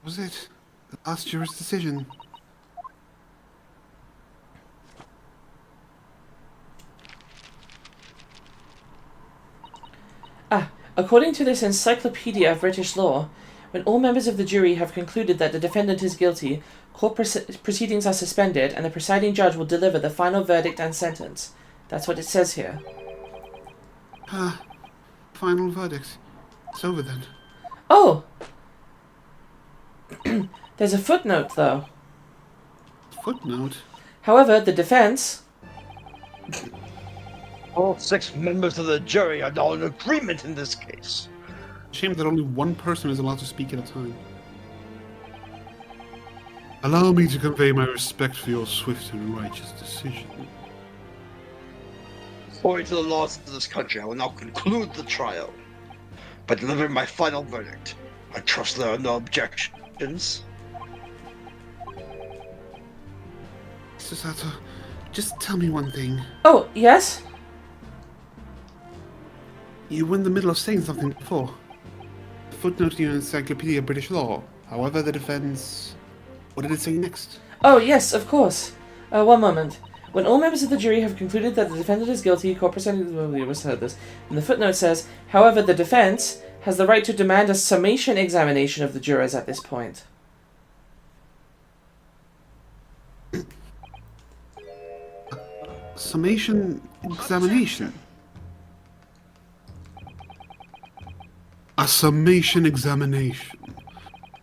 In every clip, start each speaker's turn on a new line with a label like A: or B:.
A: Was it the last juror's decision?
B: According to this encyclopedia of British law, when all members of the jury have concluded that the defendant is guilty, court proceedings are suspended and the presiding judge will deliver the final verdict and sentence. That's what it says here.
A: Final verdict. It's over then.
B: Oh! There's a footnote, though.
A: Footnote?
B: However, the defense...
C: All 6 members of the jury are now in agreement in this case.
A: Shame that only one person is allowed to speak at a time. Allow me to convey my respect for your swift and righteous decision.
C: According to the laws of this country, I will now conclude the trial by delivering my final verdict. I trust there are no objections.
A: Susato, just tell me one thing.
B: Oh, yes?
A: You were in the middle of saying something before. Footnote in your Encyclopedia of British Law. However, the defense... What did it say next?
B: Oh, yes, of course. One moment. When all members of the jury have concluded that the defendant is guilty, court proceedings will said this. And the footnote says, however, the defense has the right to demand a summation examination of the jurors at this point.
A: Summation examination? A summation examination?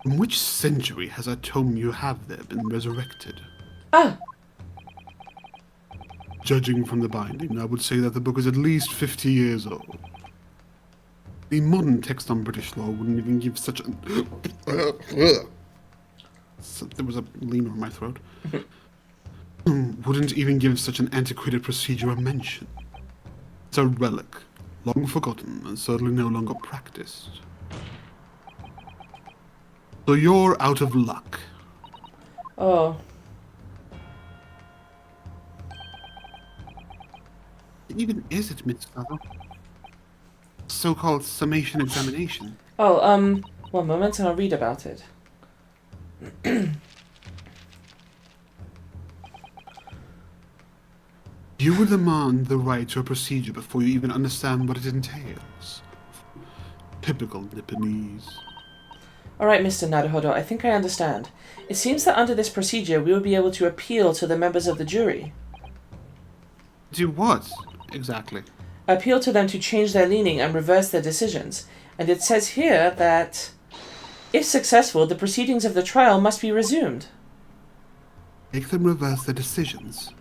A: In which century has that tome you have there been resurrected?
B: Ah!
A: Judging from the binding, I would say that the book is at least 50 years old. The modern text on British law wouldn't even give such a... There was a lemur in my throat. Wouldn't even give such an antiquated procedure a mention. It's a relic, long forgotten, and certainly no longer practiced. So you're out of luck.
B: Oh.
A: What even is it, Miss Susato? So-called summation examination.
B: Oh, one moment and I'll read about it.
A: You would demand the right to a procedure before you even understand what it entails. Typical Nipponese.
B: Alright, Mr. Naruhodo, I think I understand. It seems that under this procedure we will be able to appeal to the members of the jury.
A: Do what, exactly?
B: Appeal to them to change their leaning and reverse their decisions. And it says here that, if successful, the proceedings of the trial must be resumed.
A: Make them reverse their decisions.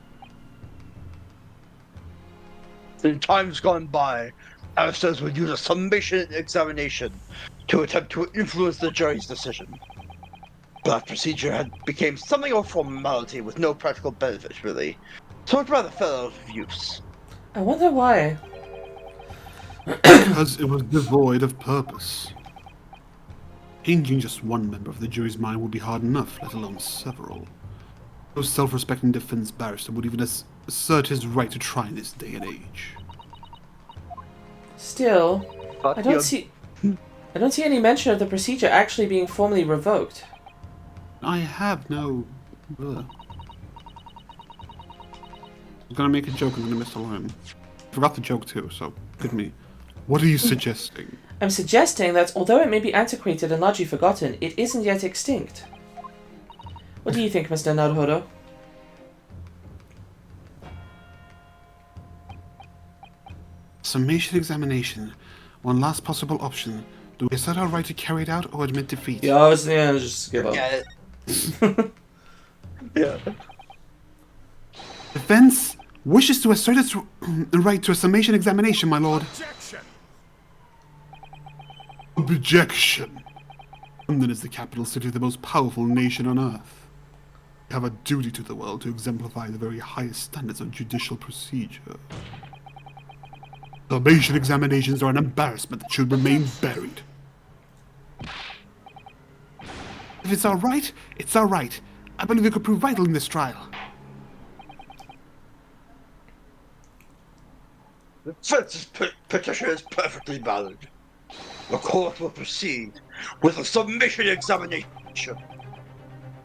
C: In times gone by, barristers would use a summation examination to attempt to influence the jury's decision. That procedure had become something of a formality with no practical benefit, really. So it rather fell out of use.
B: I wonder why.
A: Because it was devoid of purpose. Changing just one member of the jury's mind would be hard enough, let alone several. No self-respecting defense barrister would even assert his right to try in this day and age.
B: Still, I don't see any mention of the procedure actually being formally revoked.
A: I have no... I was gonna make a joke and then I missed a line. Forgot the joke too, so good me. What are you suggesting?
B: I'm suggesting that although it may be antiquated and largely forgotten, it isn't yet extinct. What do you think, Mr. Naruhodo?
A: Summation examination. One last possible option. Do we assert our right to carry it out or admit defeat?
B: Yeah, I was just give up.
C: Yeah.
A: Defense wishes to assert its right to a summation examination, my lord.
D: Objection!
A: Objection. London is the capital city of the most powerful nation on earth. We have a duty to the world to exemplify the very highest standards of judicial procedure. Summation examinations are an embarrassment that should remain buried. If it's our right, it's our right. I believe it could prove vital in this trial.
C: The defense's petition is perfectly valid. The court will proceed with a submission examination.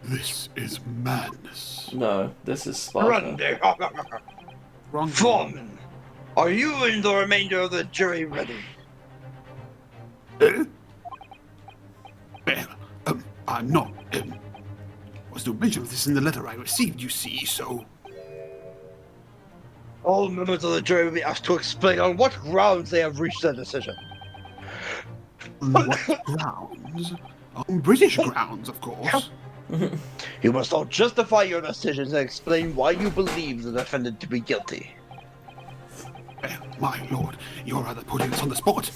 A: This is madness.
B: No, this is Sparta.
C: Grande.
A: Wrong.
C: Foreman, are you and the remainder of the jury ready?
A: Well, I'm not. Was no mention of this in the letter I received, you see, so...
C: All members of the jury will be asked to explain on what grounds they have reached their decision.
A: On what grounds? On British grounds, of course.
C: You must all justify your decisions and explain why you believe the defendant to be guilty.
A: Well, my lord, you're rather putting us on the spot.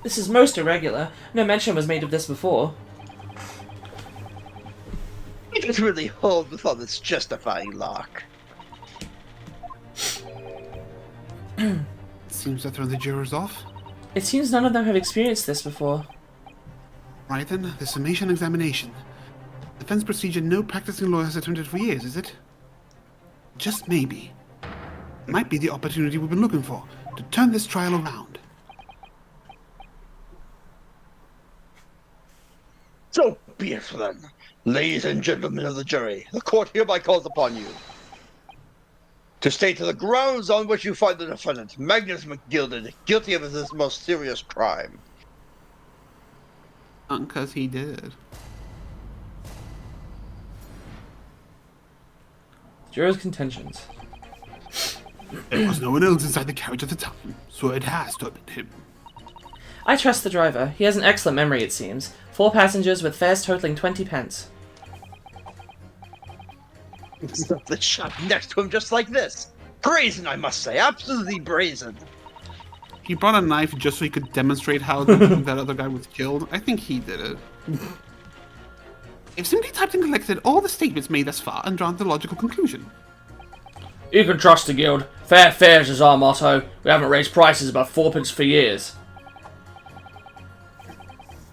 B: This is most irregular. No mention was made of this before.
C: You just really hold with all this justifying lark.
A: Seems to throw the jurors off.
B: It seems none of them have experienced this before.
A: Right then, the summation examination. Defense procedure no practicing lawyer has attempted for years, is it? Just maybe. Might be the opportunity we've been looking for, to turn this trial around.
C: So be it then. Ladies and gentlemen of the jury, the court hereby calls upon you to state the grounds on which you find the defendant, Magnus McGilded, guilty of this most serious crime.
A: Because he did.
B: Jurors' contentions.
A: There was no one else inside the carriage at the time, so it has to have been him.
B: I trust the driver. He has an excellent memory, it seems. 4 passengers with fares totaling 20 pence.
C: The shot next to him just like this. Brazen, I must say. Absolutely brazen.
A: He brought a knife just so he could demonstrate how that other guy was killed. I think he did it. They've simply typed and collected all the statements made thus far and drawn the logical conclusion.
B: You can trust the guild. Fair fares is our motto. We haven't raised prices above 4p for years.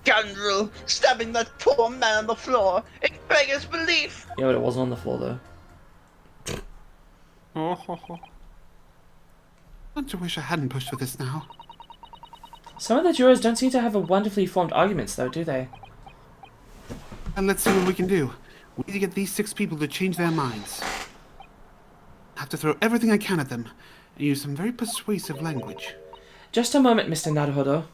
C: Scoundrel, stabbing that poor man on the floor. It beggars belief.
B: Yeah, but it wasn't on the floor, though.
A: Don't you wish I hadn't pushed for this now?
B: Some of the jurors don't seem to have a wonderfully formed arguments, though, do they?
A: And let's see what we can do. We need to get these 6 people to change their minds. I have to throw everything I can at them and use some very persuasive language.
B: Just a moment, Mr. Naruhodo.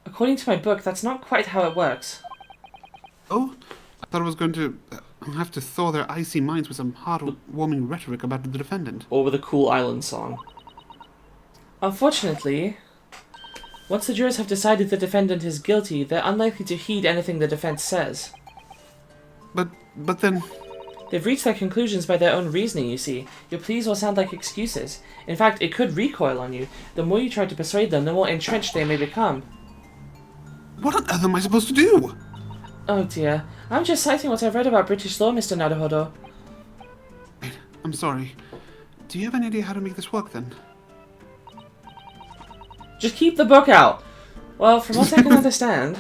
B: According to my book, that's not quite how it works.
A: Oh? I thought I was going to have to thaw their icy minds with some heart-warming rhetoric about the defendant.
B: Or with a cool island song. Unfortunately, once the jurors have decided the defendant is guilty, they're unlikely to heed anything the defense says.
A: But then...
B: They've reached their conclusions by their own reasoning, you see. Your pleas will sound like excuses. In fact, it could recoil on you. The more you try to persuade them, the more entrenched they may become.
A: What on earth am I supposed to do?
B: Oh dear. I'm just citing what I've read about British law, Mr. Naruhodo.
A: Wait, I'm sorry. Do you have any idea how to make this work, then?
B: Just keep the book out! Well, from what I can understand,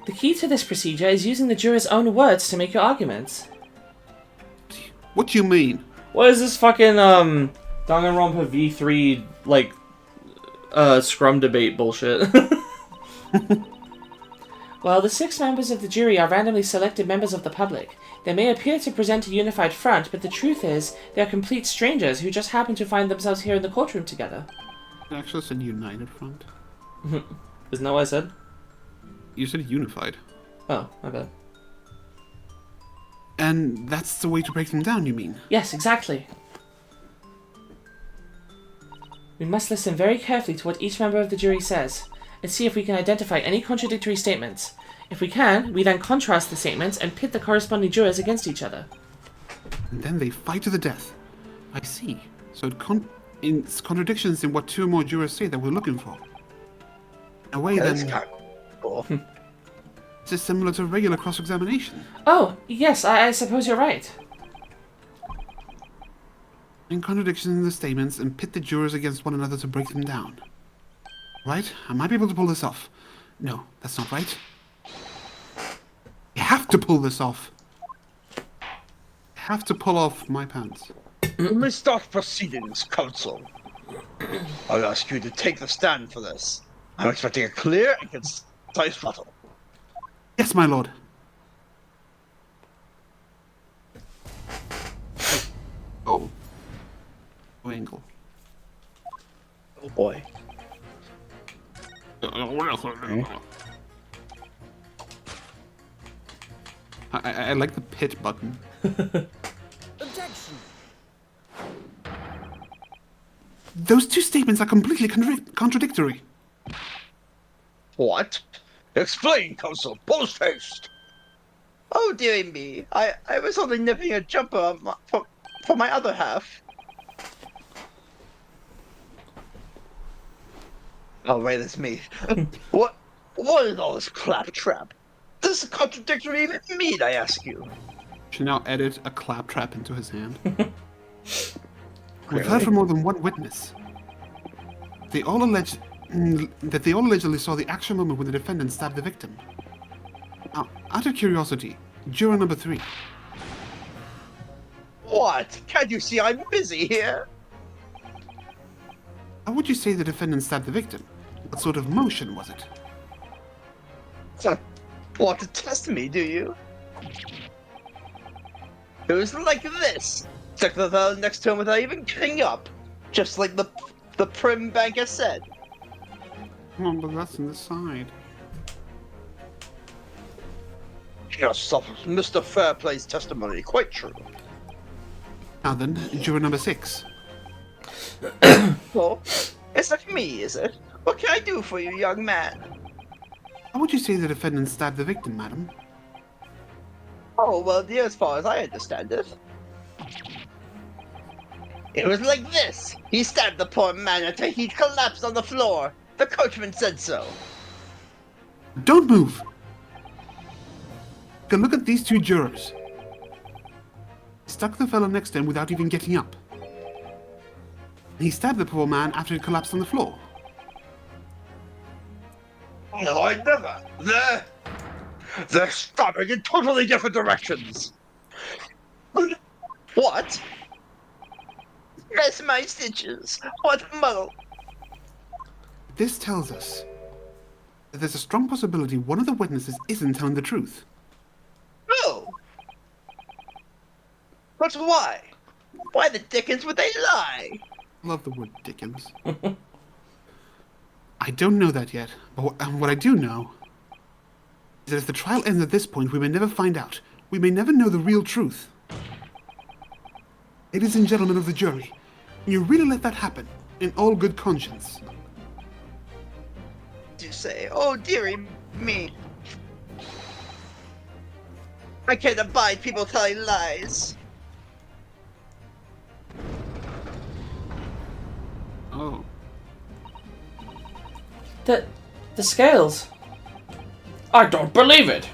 B: the key to this procedure is using the jurors' own words to make your arguments.
A: What do you mean?
B: What is this fucking, Danganronpa V3, like, scrum debate bullshit? Well, the 6 members of the jury are randomly selected members of the public. They may appear to present a unified front, but the truth is, they are complete strangers who just happen to find themselves here in the courtroom together.
A: I actually said united front.
B: Isn't that what I said?
A: You said unified.
B: Oh, my bad.
A: And that's the way to break them down, you mean?
B: Yes, exactly. We must listen very carefully to what each member of the jury says, and see if we can identify any contradictory statements. If we can, we then contrast the statements and pit the corresponding jurors against each other.
A: And then they fight to the death. I see. So it's contradictions in what 2 or more jurors say that we're looking for. In a way,
C: That's
A: then,
C: kind of cool.
A: this is similar to regular cross-examination.
B: Oh, yes, I suppose you're right.
A: In contradictions in the statements and pit the jurors against one another to break them down. Right? I might be able to pull this off. No, that's not right. You have to pull this off. You have to pull off my pants.
C: We may start proceedings, counsel. I'll ask you to take the stand for this. I'm expecting a clear and concise rebuttal.
A: Yes, my lord. Oh. Angle.
C: Oh boy.
A: I like the pit button.
D: Objection.
A: Those two statements are completely contradictory.
C: What? Explain, Counsel, post haste! Oh, dearie me. I was only nipping a jumper for my other half. Oh, wait, it's me. What is all this claptrap? Does contradictory even mean, I ask you?
A: Should now edit a claptrap into his hand. We've
C: Really?
A: heard from more than one witness. They all allege that they all allegedly saw the actual moment when the defendant stabbed the victim. Now, out of curiosity, juror number 3.
C: What? Can't you see I'm busy here?
A: How would you say the defendant stabbed the victim? What sort of motion was it?
C: Want to test me, do you? It was like this. Stuck the fella next to him without even getting up. Just like the prim banker said.
A: Oh, but that's in the side.
C: Yes, Mr. Fairplay's testimony, quite true.
A: Now then, juror number 6.
C: Well, it's like me, is it? What can I do for you, young man?
A: How would you say the defendant stabbed the victim, madam?
C: Oh, well, dear, as far as I understand it. It was like this. He stabbed the poor man until he collapsed on the floor. The coachman said so.
A: Don't move! Take a look at these two jurors. He stuck the fellow next to him without even getting up. He stabbed the poor man after he collapsed on the floor.
C: No, I never. They're stabbing in totally different directions. What? Bless my stitches. What muddle?
A: This tells us that there's a strong possibility one of the witnesses isn't telling the truth.
C: No. But why? Why the dickens would they lie?
A: Love the word Dickens. I don't know that yet, but what I do know is that if the trial ends at this point, we may never find out. We may never know the real truth. Ladies and gentlemen of the jury, you really let that happen, in all good conscience.
C: You say, oh dearie me. I can't abide people telling lies.
A: Oh.
B: The scales. I don't believe it.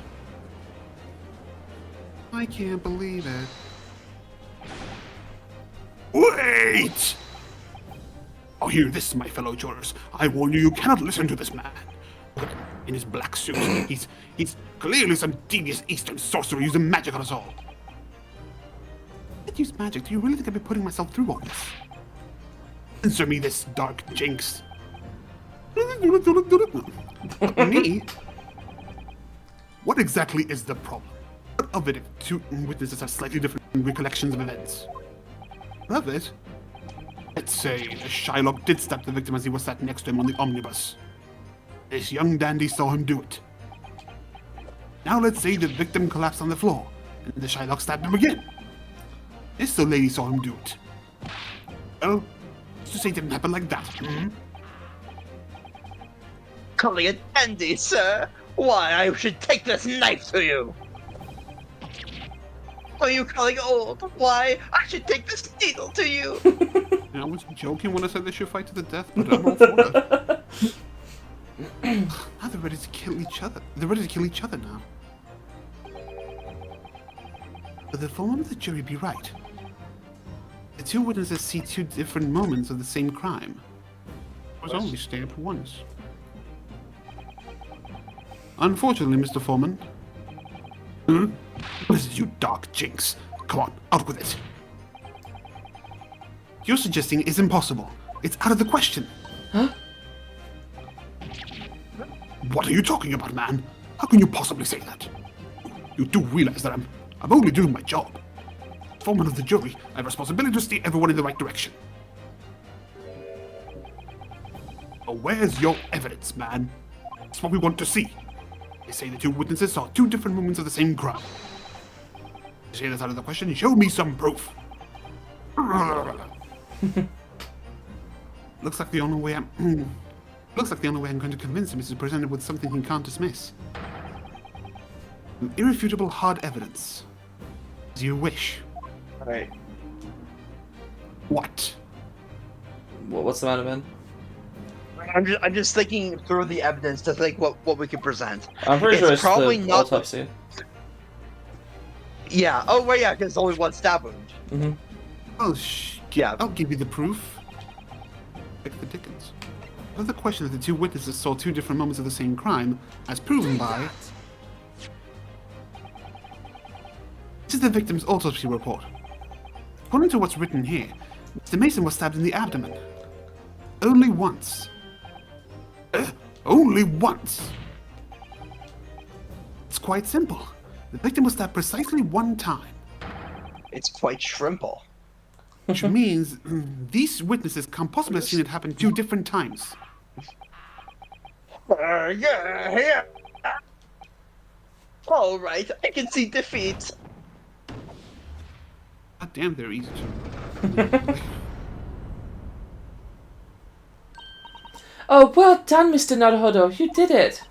A: I can't believe it. Wait! Oh, hear this, my fellow jurors. I warn you, you cannot listen to this man. Look at him, in his black suit. He's clearly some devious Eastern sorcerer using magic on us all. If I use magic, do you really think I'd be putting myself through all this? Answer me this, dark jinx. Me? What exactly is the problem? What of it if two witnesses have slightly different recollections of events? What of it? Let's say the Shylock did stab the victim as he was sat next to him on the omnibus. This young dandy saw him do it. Now let's say the victim collapsed on the floor, and the Shylock stabbed him again. This lady saw him do it. Well, let's just say it didn't happen like that.
C: Calling it dandy, sir? Why, I should take this knife to you! Are you calling old? Why, I should take this needle to you!
A: I was joking when I said they should fight to the death, but I'm all for it. Now they're ready to kill each other. They're ready to kill each other now. But the foreman of the jury be right. The two witnesses see two different moments of the same crime. It was only stabbed once. Unfortunately, Mr. Foreman. What is it, you dark jinx? Come on, out with it. You're suggesting is impossible. It's out of the question.
B: Huh?
A: What are you talking about, man? How can you possibly say that? You do realize that I'm only doing my job. Foreman of the jury, I have a responsibility to steer everyone in the right direction. So where's your evidence, man? That's what we want to see. They say the two witnesses saw two different moments of the same crime. You say that's out of the question? Show me some proof. Looks like the only way I'm going to convince him is to present him with something he can't dismiss. Irrefutable hard evidence. As you wish.
C: Right.
A: What?
B: What's the matter, man?
C: I'm just thinking through the evidence to think what we could present.
B: I'm pretty sure it's
C: probably
B: the
C: not
B: autopsy.
C: Yeah. Oh, well, yeah, because only one stab wound.
B: Mm-hmm.
A: Oh,
C: Yeah.
A: I'll give you the proof. Pick the Dickens. Well, the question that the two witnesses saw two different moments of the same crime, as proven by... This is the victim's autopsy report. According to what's written here, Mr. Mason was stabbed in the abdomen. Only once. Only once! It's quite simple. The victim was stabbed precisely one time.
C: It's quite shrimple.
A: Which means these witnesses can't possibly have seen it happen two different times.
C: Yeah. All right, I can see defeat.
A: God damn, they're easy to...
B: Oh, well done, Mr. Naruhodo. You did it.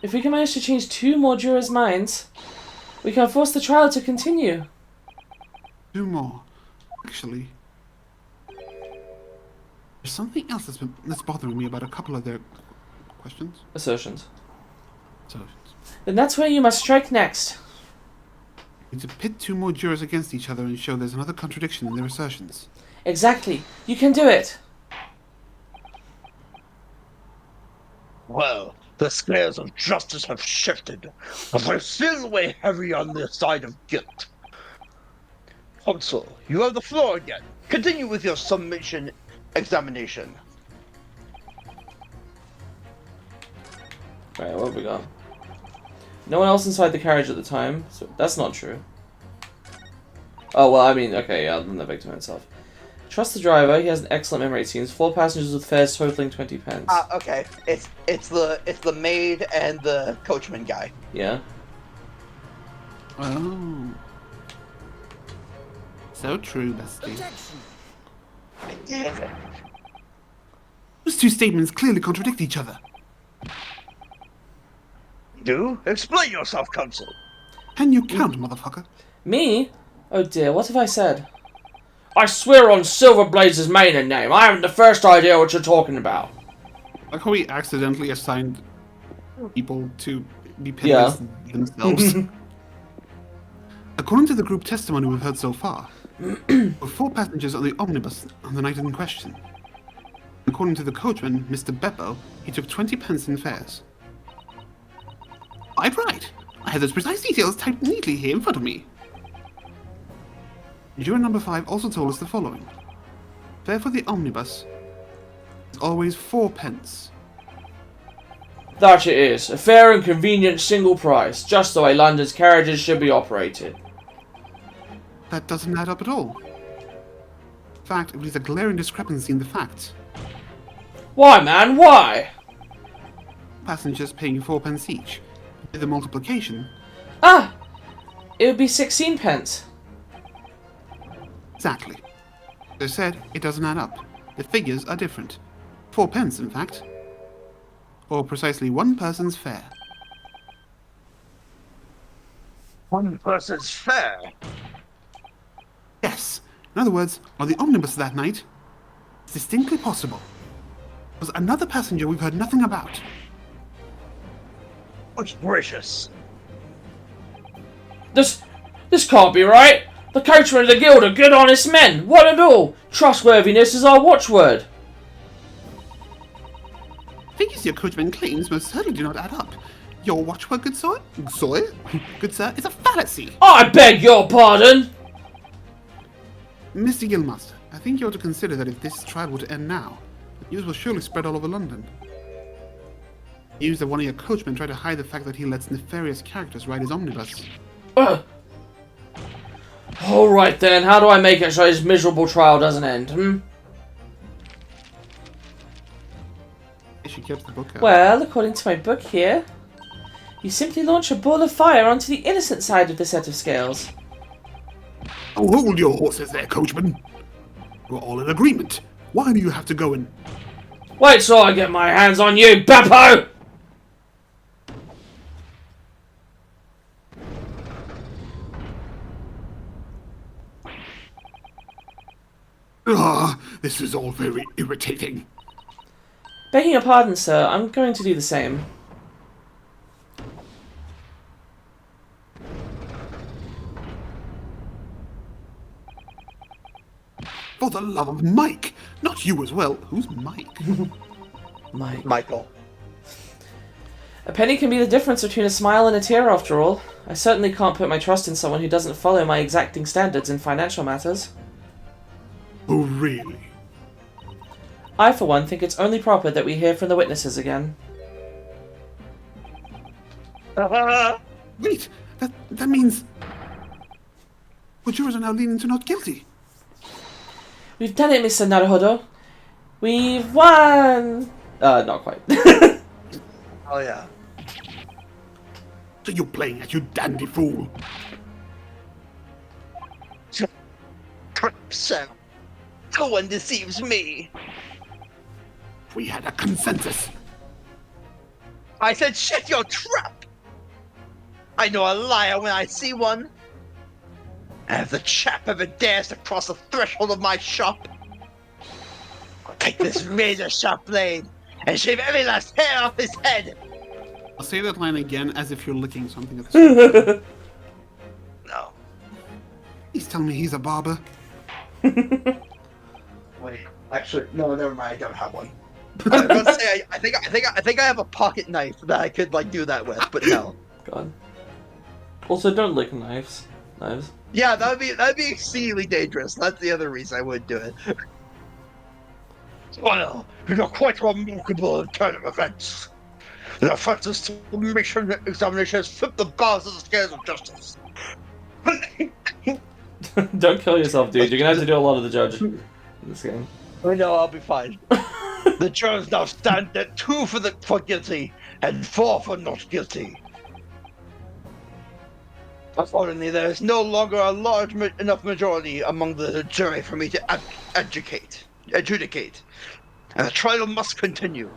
B: If we can manage to change two more jurors' minds, we can force the trial to continue.
A: Two more. Actually, there's something else that's bothering me about a couple of their questions.
B: Assertions.
A: So,
B: Then that's where you must strike next.
A: we need to pit two more jurors against each other and show there's another contradiction in their assertions.
B: Exactly. You can do it.
C: Well, the scales of justice have shifted, but they still weigh heavy on the side of guilt. Counsel, you have the floor again. Continue with your summation examination.
B: Right, what have we got? No one else inside the carriage at the time, so that's not true. Oh, well, I mean, okay, yeah, than the victim himself. Trust the driver, he has an excellent memory, it seems. 4 passengers with fares totaling 20 pence.
C: Okay. It's the maid and the coachman guy.
B: Yeah?
A: Oh. So true, bestie.
D: Objection.
A: Those two statements clearly contradict each other.
C: Do? Explain yourself, counsel.
A: Can you count, motherfucker?
B: Me? Oh dear, what have I said? I swear on Silverblaze's maiden name, I haven't the first idea what you're talking about.
A: Like how we accidentally assigned people to be pitted themselves. According to the group testimony we've heard so far, there were 4 passengers on the omnibus on the night in question. According to the coachman, Mr. Beppo, he took 20 pence in fares. Quite right. I have those precise details typed neatly here in front of me. Juror number 5 also told us the following. Fare for the omnibus is always 4 pence.
B: That it is. A fair and convenient single price, just the way London's carriages should be operated.
A: That doesn't add up at all. In fact, it leaves a glaring discrepancy in the facts.
B: Why, man, why?
A: Passengers paying 4 pence each. With the multiplication,
B: Ah! It would be 16 pence.
A: exactly. As I said, it doesn't add up. The figures are different. 4 pence, in fact. Or precisely one person's fare.
C: One person's fare.
A: Yes. In other words, on the omnibus that night, it's distinctly possible. There was another passenger we've heard nothing about.
C: Most gracious.
B: This can't be right. The coachman of the guild are good honest men, one and all. Trustworthiness is our watchword.
A: Figures your coachman claims most certainly do not add up. Your watchword, good sir? Good sir, is a fallacy.
B: I beg your pardon.
A: Mr. Gilmaster, I think you ought to consider that if this trial were to end now, the news will surely spread all over London. News that one of your coachmen tried to hide the fact that he lets nefarious characters ride his omnibus.
B: Alright then, how do I make it so his miserable trial doesn't end,
A: She kept the book out.
B: Well, according to my book here, you simply launch a ball of fire onto the innocent side of the set of scales.
A: Oh, hold your horses there, coachman. We're all in agreement. Why do you have to go in?
B: Wait till I get my hands on you, Beppo!
A: Ah, this is all very irritating.
B: Begging your pardon, sir, I'm going to do the same.
A: For the love of Mike! Not you as well. Who's Mike?
C: Michael.
B: A penny can be the difference between a smile and a tear, after all. I certainly can't put my trust in someone who doesn't follow my exacting standards in financial matters.
A: Oh, really?
B: I, for one, think it's only proper that we hear from the witnesses again.
A: Wait, that means... The jurors are now leaning to not guilty.
B: We've done it, Mr. Naruhodo. We've won! Not quite.
C: Oh yeah.
A: So you're playing at you dandy fool.
C: So, no one deceives me.
A: We had a consensus.
C: I said shut your trap! I know a liar when I see one. And if the chap ever dares to cross the threshold of my shop, I'll take this razor-sharp blade and shave every last hair off his head!
A: I'll say that line again as if you're licking something at the same time.
C: No.
A: He's telling me he's a barber.
C: Wait. Actually, no, never mind. I don't have one. I was gonna say, I think I have a pocket knife that I could like do that with, but no.
B: God. Also, don't lick knives.
C: Yeah, that'd be exceedingly dangerous. That's the other reason I wouldn't do it. Well, it's a quite remarkable turn of events. The Francis submission examination has flipped the balance of the scales of justice.
B: Don't kill yourself, dude. You're gonna have to do a lot of the judge in this game.
C: I know, I'll be fine. The jurors now stand at 2 for guilty and 4 for not guilty. Accordingly, there is no longer a large enough majority among the jury for me to adjudicate, and the trial must continue.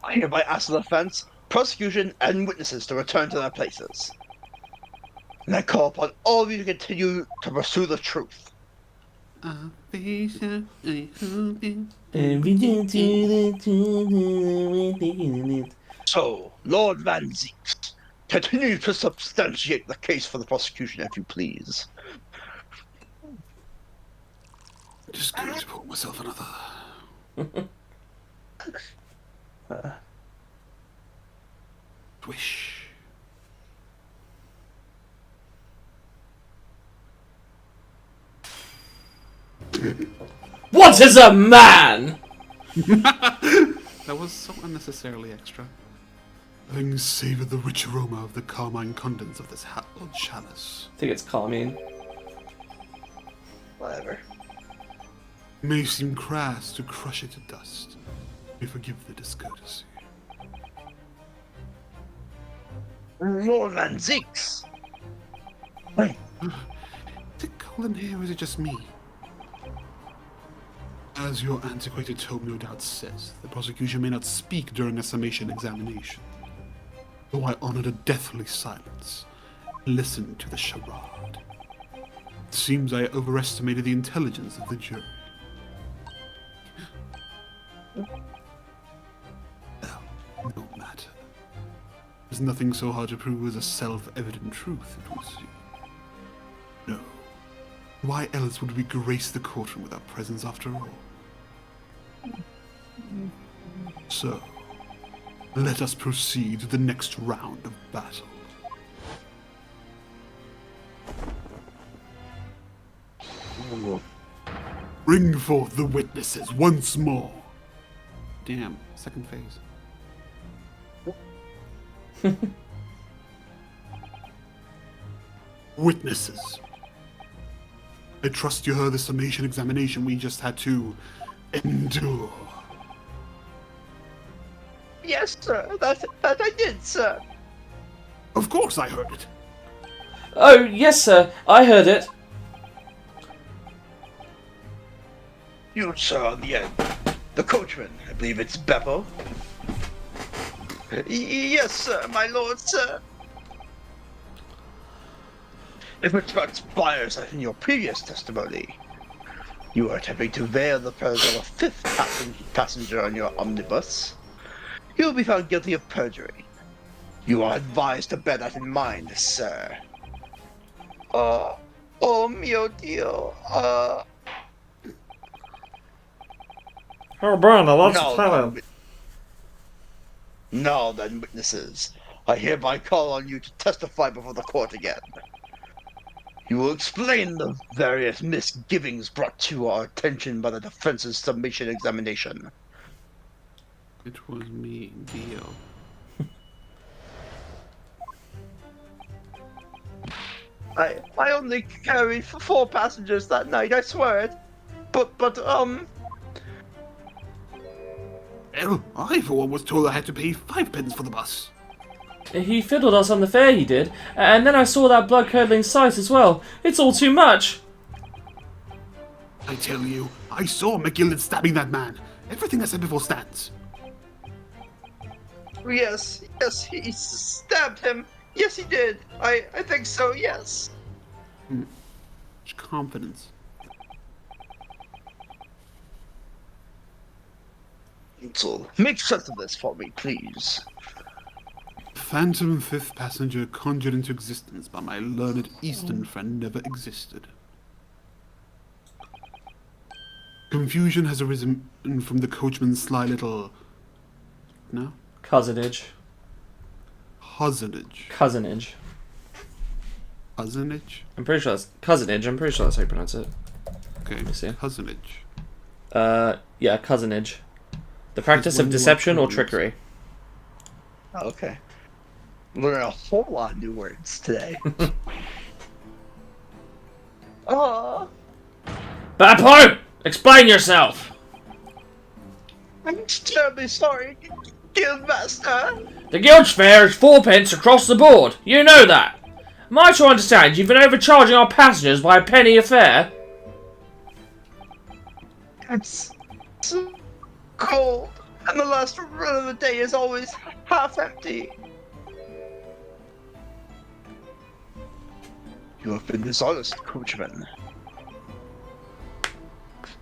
C: I hereby ask the defense, prosecution, and witnesses to return to their places. And I call upon all of you to continue to pursue the truth. So, Lord Van Zeeks, continue to substantiate the case for the prosecution, if you please.
A: Just going to pour myself another. Swish.
B: What is a man?
A: That was so unnecessarily extra. Having savoured the rich aroma of the carmine contents of this hallowed chalice.
B: I think it's Carmine.
C: Whatever.
A: It may seem crass to crush it to dust. We forgive the discourtesy.
C: Lord Van Zeeks!
A: Is it cold in here or is it just me? As your antiquated tome no doubt says, the prosecution may not speak during a summation examination. Though I honor the deathly silence, listen to the charade. It seems I overestimated the intelligence of the jury. Well, no matter. There's nothing so hard to prove as a self-evident truth, it would seem. No. Why else would we grace the courtroom with our presence after all? So, let us proceed to the next round of battle. Bring forth the witnesses once more. Damn, second phase. Witnesses. I trust you heard the summation examination we just had to endure.
C: Yes, sir. That I did, sir.
A: Of course I heard it.
B: Oh, yes, sir. I heard it.
C: You, sir, on the end. The coachman. I believe it's Beppo. Yes, sir, my lord, sir. If it transpires as in your previous testimony, you are attempting to veil the presence of a fifth passenger on your omnibus, you will be found guilty of perjury. You are advised to bear that in mind, sir. Oh mio Dio,
B: Oh, Brenda, that's
C: No,
B: Italian.
C: Now then, witnesses, I hereby call on you to testify before the court again. You will explain the various misgivings brought to our attention by the defense's summation examination.
A: It was me, Dio.
C: I only carried 4 passengers that night, I swear it. But
A: Well, I for one was told I had to pay 5 pence for the bus.
B: He fiddled us on the fare, he did. And then I saw that blood-curdling sight as well. It's all too much.
A: I tell you, I saw McGillen stabbing that man. Everything I said before stands.
C: yes, he stabbed him. Yes, he did. I think so, yes.
A: Much confidence.
C: Counsel, make sense of this for me, please.
A: Phantom fifth passenger conjured into existence by my learned Eastern friend never existed. Confusion has arisen from the coachman's sly little... No?
B: Cousinage.
A: Cousinage.
B: Cousinage.
A: Cousinage?
B: I'm pretty sure that's... Cousinage, I'm pretty sure that's how you pronounce it.
A: Okay,
B: me see.
A: cousinage.
B: Yeah, cousinage. The practice of
A: one
B: deception or
A: word.
B: trickery.
C: Oh, okay. Learn a whole lot of new words today. Oh,
B: Bappo! Explain yourself!
C: I'm terribly sorry, Guildmaster.
B: The guild's fare is 4 pence across the board. You know that. Am I to understand you've been overcharging our passengers by a penny a fare?
C: It's so cold, and the last run of the day is always half empty. You have been dishonest, coachman.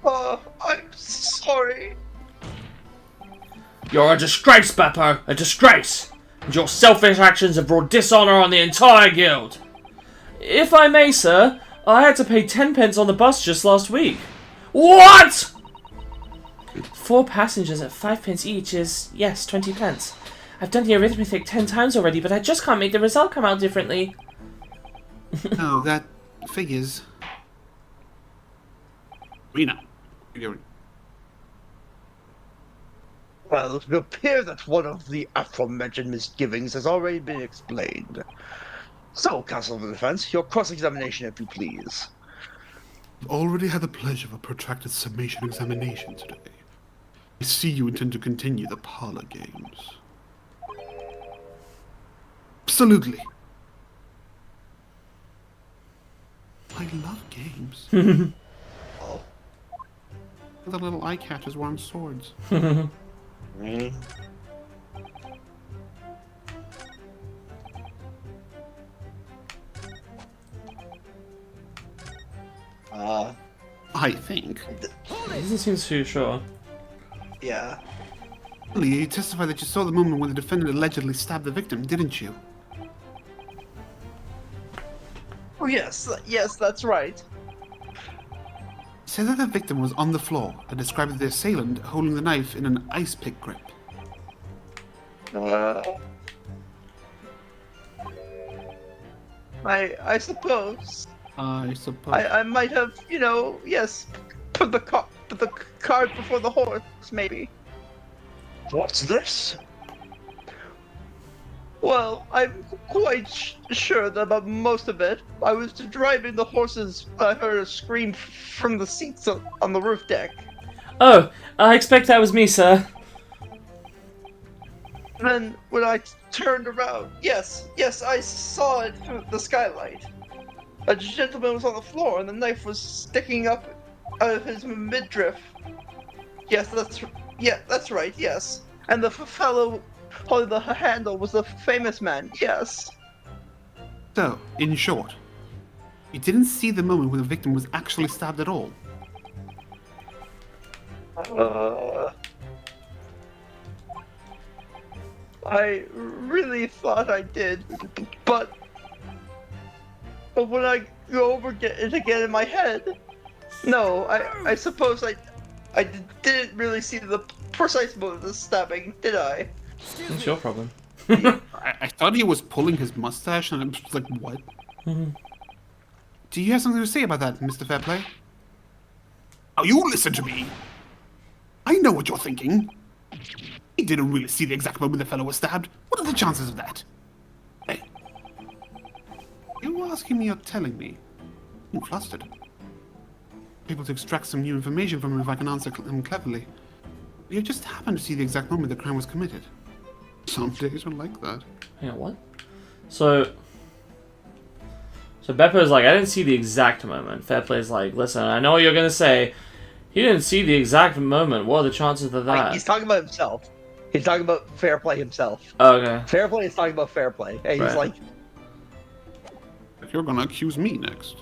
C: Oh, I'm sorry.
B: You're a disgrace, Beppo. A disgrace. And your selfish actions have brought dishonour on the entire guild. If I may, sir, I had to pay 10 pence on the bus just last week. What?! 4 passengers at 5 pence each is, yes, 20 pence. I've done the arithmetic 10 times already, but I just can't make the result come out differently.
A: No, that figures. Rena.
C: Well, it would appear that one of the aforementioned misgivings has already been explained. So, Counsel of the Defense, your cross-examination, if you please.
A: I've already had the pleasure of a protracted summation examination today. I see you intend to continue the parlor games. Absolutely. I love games.
C: Oh.
A: The little eye catchers wearing swords. I think.
B: He doesn't seem too sure.
C: Yeah.
A: You testified that you saw the moment when the defendant allegedly stabbed the victim, didn't you?
C: Oh, yes, that's right.
A: Said that the victim was on the floor and described the assailant holding the knife in an ice pick grip.
C: I suppose.
A: I suppose.
C: I might have, yes, put the cart before the horse, maybe. What's this? Well, I'm quite sure that about most of it. I was driving the horses. I heard a scream from the seats on the roof deck.
B: Oh, I expect that was me, sir.
C: Then, when I turned around, yes, I saw it through the skylight. A gentleman was on the floor, and the knife was sticking up out of his midriff. Yes, that's right. Yes, and the fellow holding the handle was the famous man. Yes.
A: So, in short, you didn't see the moment when the victim was actually stabbed at all.
C: I really thought I did, but when I go over it again in my head, no, I suppose I didn't really see the precise moment of the stabbing, did I?
B: That's your problem.
A: I thought he was pulling his mustache, and I was like, what? Do you have something to say about that, Mr. Fairplay? Oh, you listen to me! I know what you're thinking. He didn't really see the exact moment the fellow was stabbed. What are the chances of that? Hey. You're asking me or telling me? I'm flustered. Able to extract some new information from him if I can answer him cleverly. You just happened to see the exact moment the crime was committed. Some days are like that.
B: Hang on, what? So Beppo's like, I didn't see the exact moment. Fairplay's like, listen, I know what you're gonna say. He didn't see the exact moment. What are the chances of that?
C: He's talking about himself. He's talking about Fairplay himself.
B: Oh, okay.
C: Fairplay is talking about Fairplay. And he's
B: Right.
C: like,
A: You're gonna accuse me next.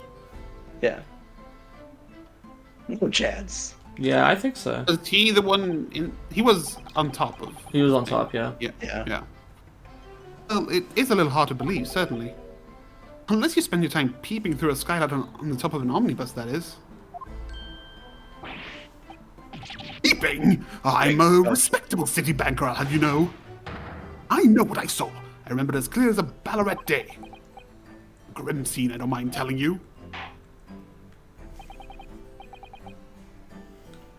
C: yeah. No chance.
B: Yeah, I think so.
A: Is he the one in... He was on top of...
B: He was on top, yeah.
C: Yeah.
A: Well, it is a little hard to believe, certainly. Unless you spend your time peeping through a skylight on the top of an omnibus, that is. Peeping? I'm a respectable city banker, I'll have you know. I know what I saw. I remember it as clear as a Ballarat day. Grim scene, I don't mind telling you.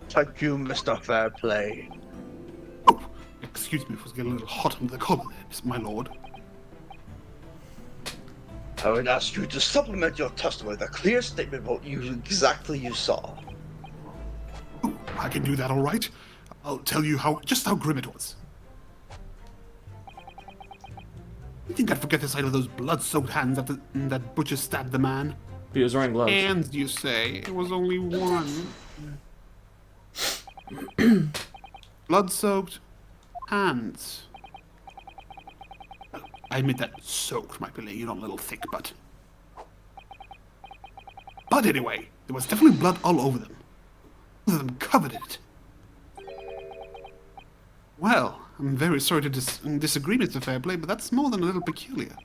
C: Thank you, Mr. Fairplay.
A: Oh, excuse me if I was getting a little hot under the collar there, my lord.
C: I would ask you to supplement your testimony with a clear statement of what exactly you saw.
A: Oh, I can do that all right. I'll tell you just how grim it was. You think I'd forget the sight of those blood-soaked hands after that butcher stabbed the man?
B: He was wearing gloves.
A: Hands, you say? It was only one. Blood-soaked hands. I admit that soaked might be laying on a little thick, but anyway, there was definitely blood all over them. Both of them covered in it. Well, I'm very sorry to disagree, Mr. Fairplay, but that's more than a little peculiar.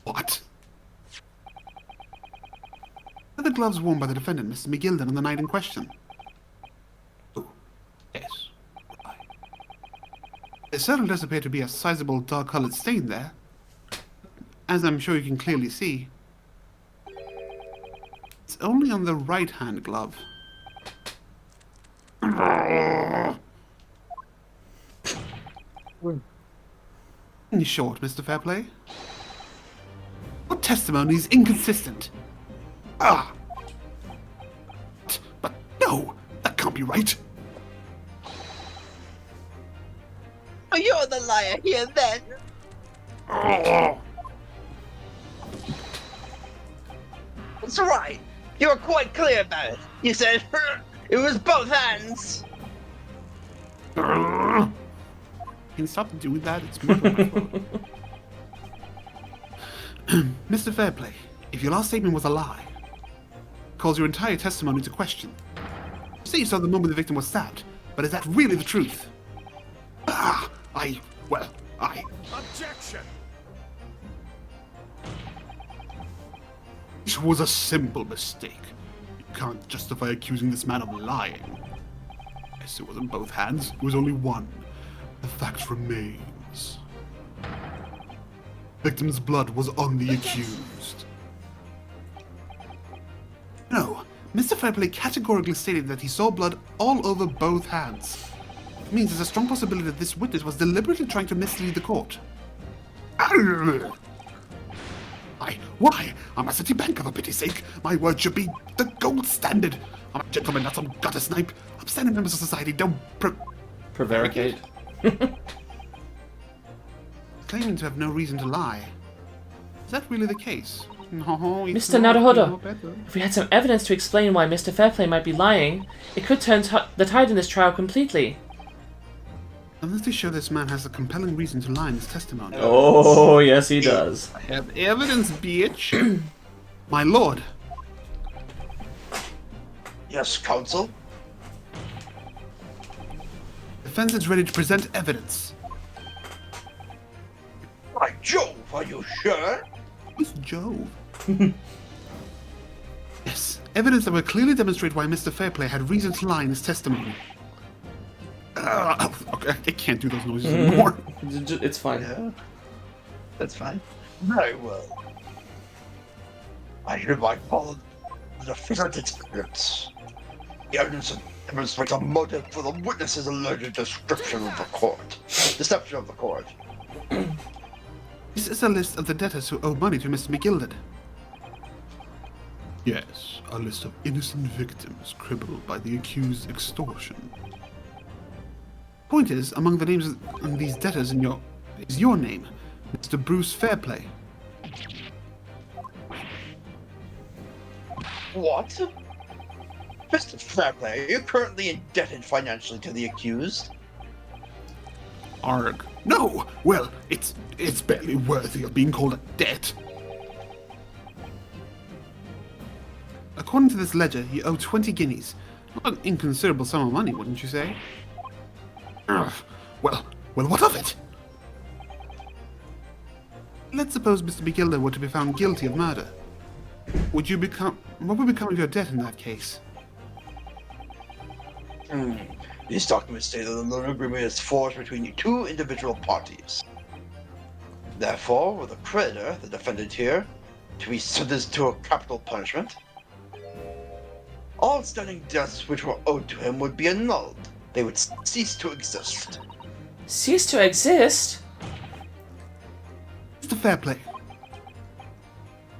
A: What? Are the gloves worn by the defendant, Mr. McGilden, on the night in question? Oh, yes. Right. There certainly does appear to be a sizable dark-colored stain there. As I'm sure you can clearly see. It's only on the right-hand glove. In short, Mr. Fairplay, your testimony is inconsistent. Ah! But no, that can't be right.
C: You're the liar here, then. That's right. You were quite clear about it. You said it was both hands.
A: Can you stop doing that? It's murder. Mr. Fairplay, if your last statement was a lie, it calls your entire testimony into question. You say you saw the moment the victim was stabbed, but is that really the truth?
D: Objection!
A: It was a simple mistake. You can't justify accusing this man of lying. Yes, it wasn't both hands. It was only one. The fact remains. Victim's blood was on the accused. Mr. Fairplay categorically stated that he saw blood all over both hands. It means there's a strong possibility that this witness was deliberately trying to mislead the court. Why? I'm a city banker, for pity's sake. My word should be the gold standard. I'm a gentleman, not some gutter snipe. Upstanding members of society don't
B: Prevaricate.
A: Claiming to have no reason to lie. Is that really the case? No, it's
B: Mr.
A: not.
B: Naruhodo,
A: No better.
B: if we had some evidence to explain why Mr. Fairplay might be lying, it could turn the tide in this trial completely.
A: Unless they show this man has a compelling reason to lie in his testimony.
B: Oh, yes he does.
A: I have evidence, bitch. My lord.
C: Yes, counsel.
A: Defense is ready to present evidence.
C: By Jove, are you sure?
A: Who's Jove? Yes, evidence that will clearly demonstrate why Mr. Fairplay had reason to lie in his testimony. Okay, I can't do those noises anymore.
B: It's fine.
C: Yeah, that's fine. Very well. I hereby follow the presented scripts. The evidence demonstrates a motive for the witness's alleged deception of the court.
A: This is a list of the debtors who owe money to Mr. McGilded. Yes, a list of innocent victims crippled by the accused's extortion. Point is, among the names of these debtors is your name, Mr. Bruce Fairplay.
C: What? Mr. Fairplay, are you currently indebted financially to the accused?
A: Arg. No! Well, it's barely worthy of being called a debt. According to this ledger, you owe 20 guineas. Not an inconsiderable sum of money, wouldn't you say? Well, what of it? Let's suppose Mr. McGilder were to be found guilty of murder. What would become of your debt in that case?
C: These documents state that the loan agreement is forged between two individual parties. Therefore, were the creditor, the defendant here, to be sentenced to a capital punishment, all standing debts which were owed to him would be annulled. They would cease to exist.
B: Cease to exist?
A: Mr. Fairplay,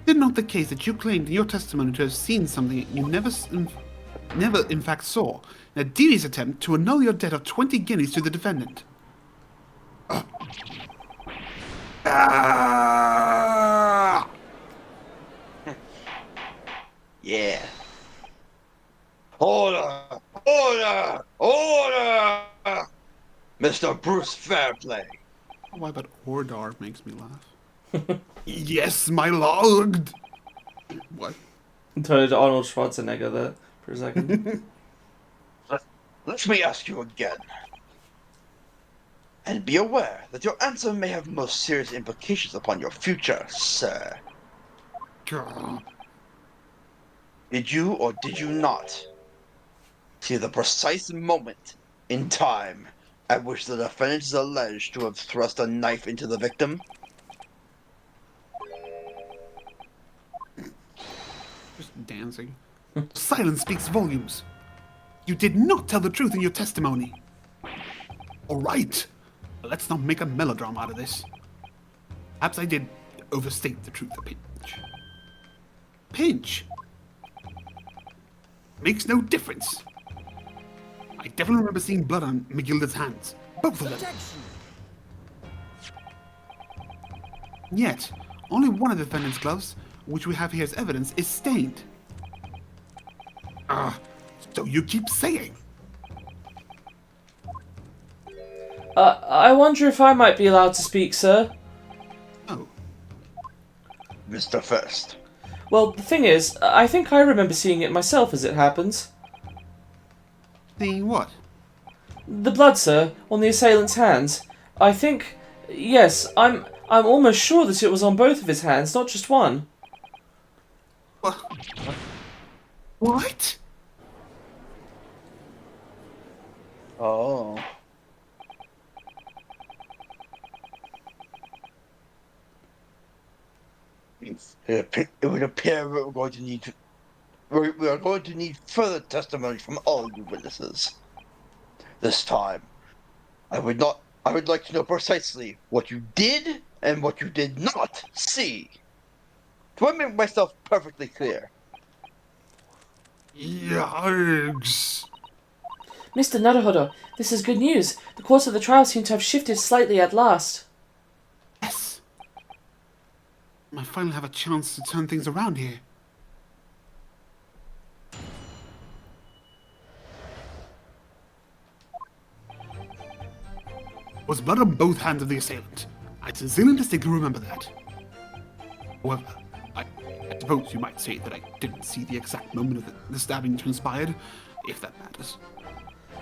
A: is it not the case that you claimed in your testimony to have seen something you never in fact saw, in a devious attempt to annul your debt of 20 guineas to the defendant?
C: Yeah. Order! Order! Order! Mr. Bruce Fairplay.
A: Why, but Ordar makes me laugh. Yes, my lord! What?
B: Turned into Arnold Schwarzenegger there for a second.
C: Let me ask you again. And be aware that your answer may have most serious implications upon your future, sir. Did you or did you not see the precise moment in time at which the defendant is alleged to have thrust a knife into the victim?
A: Just dancing. Silence speaks volumes. You did not tell the truth in your testimony. All right. Let's not make a melodrama out of this. Perhaps I did overstate the truth a pinch. Pinch? Makes no difference. I definitely remember seeing blood on McGilder's hands. Both of them. Yet, only one of the defendant's gloves, which we have here as evidence, is stained. So you keep saying.
B: I wonder if I might be allowed to speak, sir.
A: Oh.
C: Mr. First.
B: Well, the thing is, I think I remember seeing it myself as it happens.
A: Seeing what?
B: The blood, sir, on the assailant's hands. I think... Yes, I'm almost sure that it was on both of his hands, not just one.
A: What?
C: Oh. It would appear we're going to need we are going to need further testimony from all you witnesses. This time, I would like to know precisely what you did and what you did not see. Do I make myself perfectly clear?
A: Yikes.
B: Mr. Naruhodo, this is good news. The course of the trial seems to have shifted slightly at last.
A: Yes. I might finally have a chance to turn things around here. There was blood on both hands of the assailant. I sincerely distinctly remember that. However, I suppose you might say that I didn't see the exact moment of the stabbing transpired, if that matters.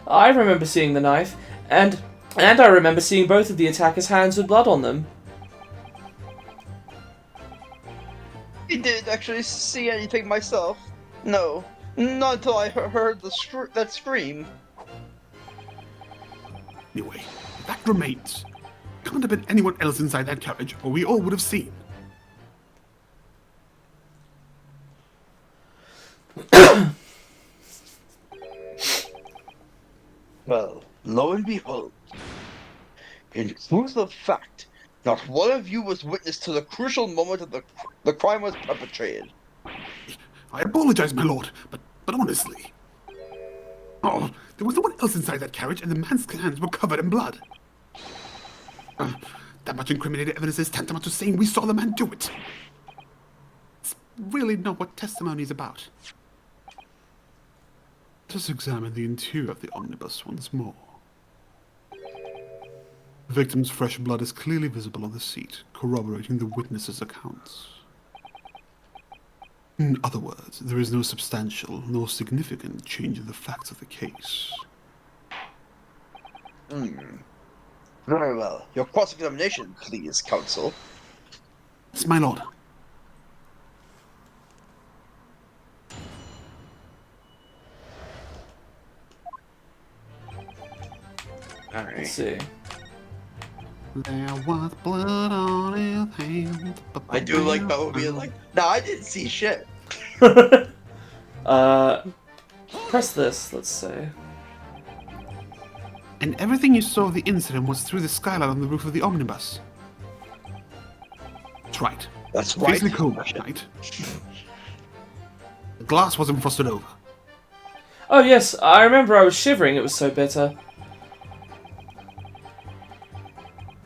B: I remember seeing the knife, and I remember seeing both of the attackers' hands with blood on them.
C: I didn't actually see anything myself. No, not until I heard that scream.
A: Anyway, the fact remains. There can't have been anyone else inside that carriage, or we all would have seen.
C: Well, lo and behold, in truth of fact, not one of you was witness to the crucial moment of the crime was perpetrated.
A: I apologize, my lord, but honestly... Oh, there was no one else inside that carriage, and the man's hands were covered in blood. That much incriminating evidence is tantamount to saying we saw the man do it. It's really not what testimony is about. Let us examine the interior of the omnibus once more. The victim's fresh blood is clearly visible on the seat, corroborating the witnesses' accounts. In other words, there is no substantial nor significant change in the facts of the case.
C: Very well. Your cross-examination, please, counsel.
A: Yes, my lord.
B: Let's see.
A: There was blood on his hands.
C: I do like Bella being like, nah, I didn't see shit.
B: Press this, let's say.
A: And everything you saw of the incident was through the skylight on the roof of the omnibus. That's right.
C: That's right.
A: Facing the cold that night. The glass wasn't frosted over.
B: Oh yes, I remember I was shivering, it was so bitter.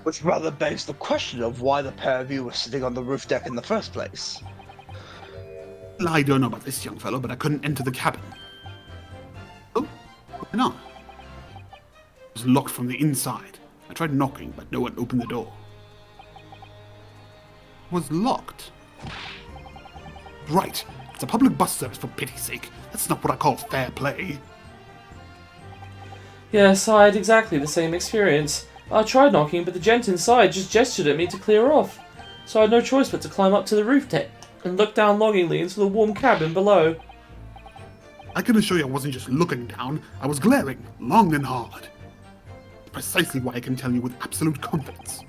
C: Which rather begs the question of why the pair of you were sitting on the roof deck in the first place.
A: Well, I don't know about this young fellow, but I couldn't enter the cabin. Oh, why not? It was locked from the inside. I tried knocking, but no one opened the door. It was locked. Right. It's a public bus service, for pity's sake. That's not what I call fair play.
B: Yes, I had exactly the same experience. I tried knocking, but the gent inside just gestured at me to clear off. So I had no choice but to climb up to the roof deck and look down longingly into the warm cabin below.
A: I can assure you I wasn't just looking down. I was glaring, long and hard. Precisely why I can tell you with absolute confidence.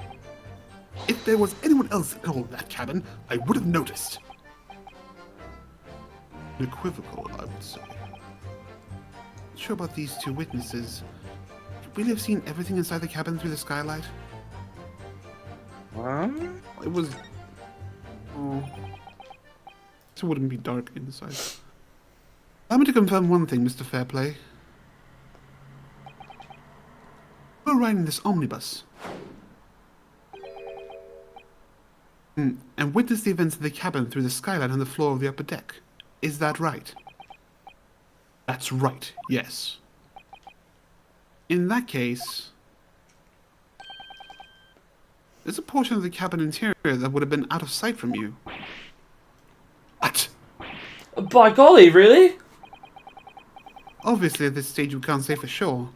A: If there was anyone else at all in that cabin, I would have noticed. Unequivocal, I would say. Not sure about these two witnesses. Could really have seen everything inside the cabin through the skylight? It was... Oh... It wouldn't be dark inside. Allow me to confirm one thing, Mr. Fairplay. You were riding this omnibus. And witnessed the events in the cabin through the skylight on the floor of the upper deck. Is that right? That's right, yes. In that case... there's a portion of the cabin interior that would have been out of sight from you. What?
B: By golly, really?
A: Obviously, at this stage, we can't say for sure.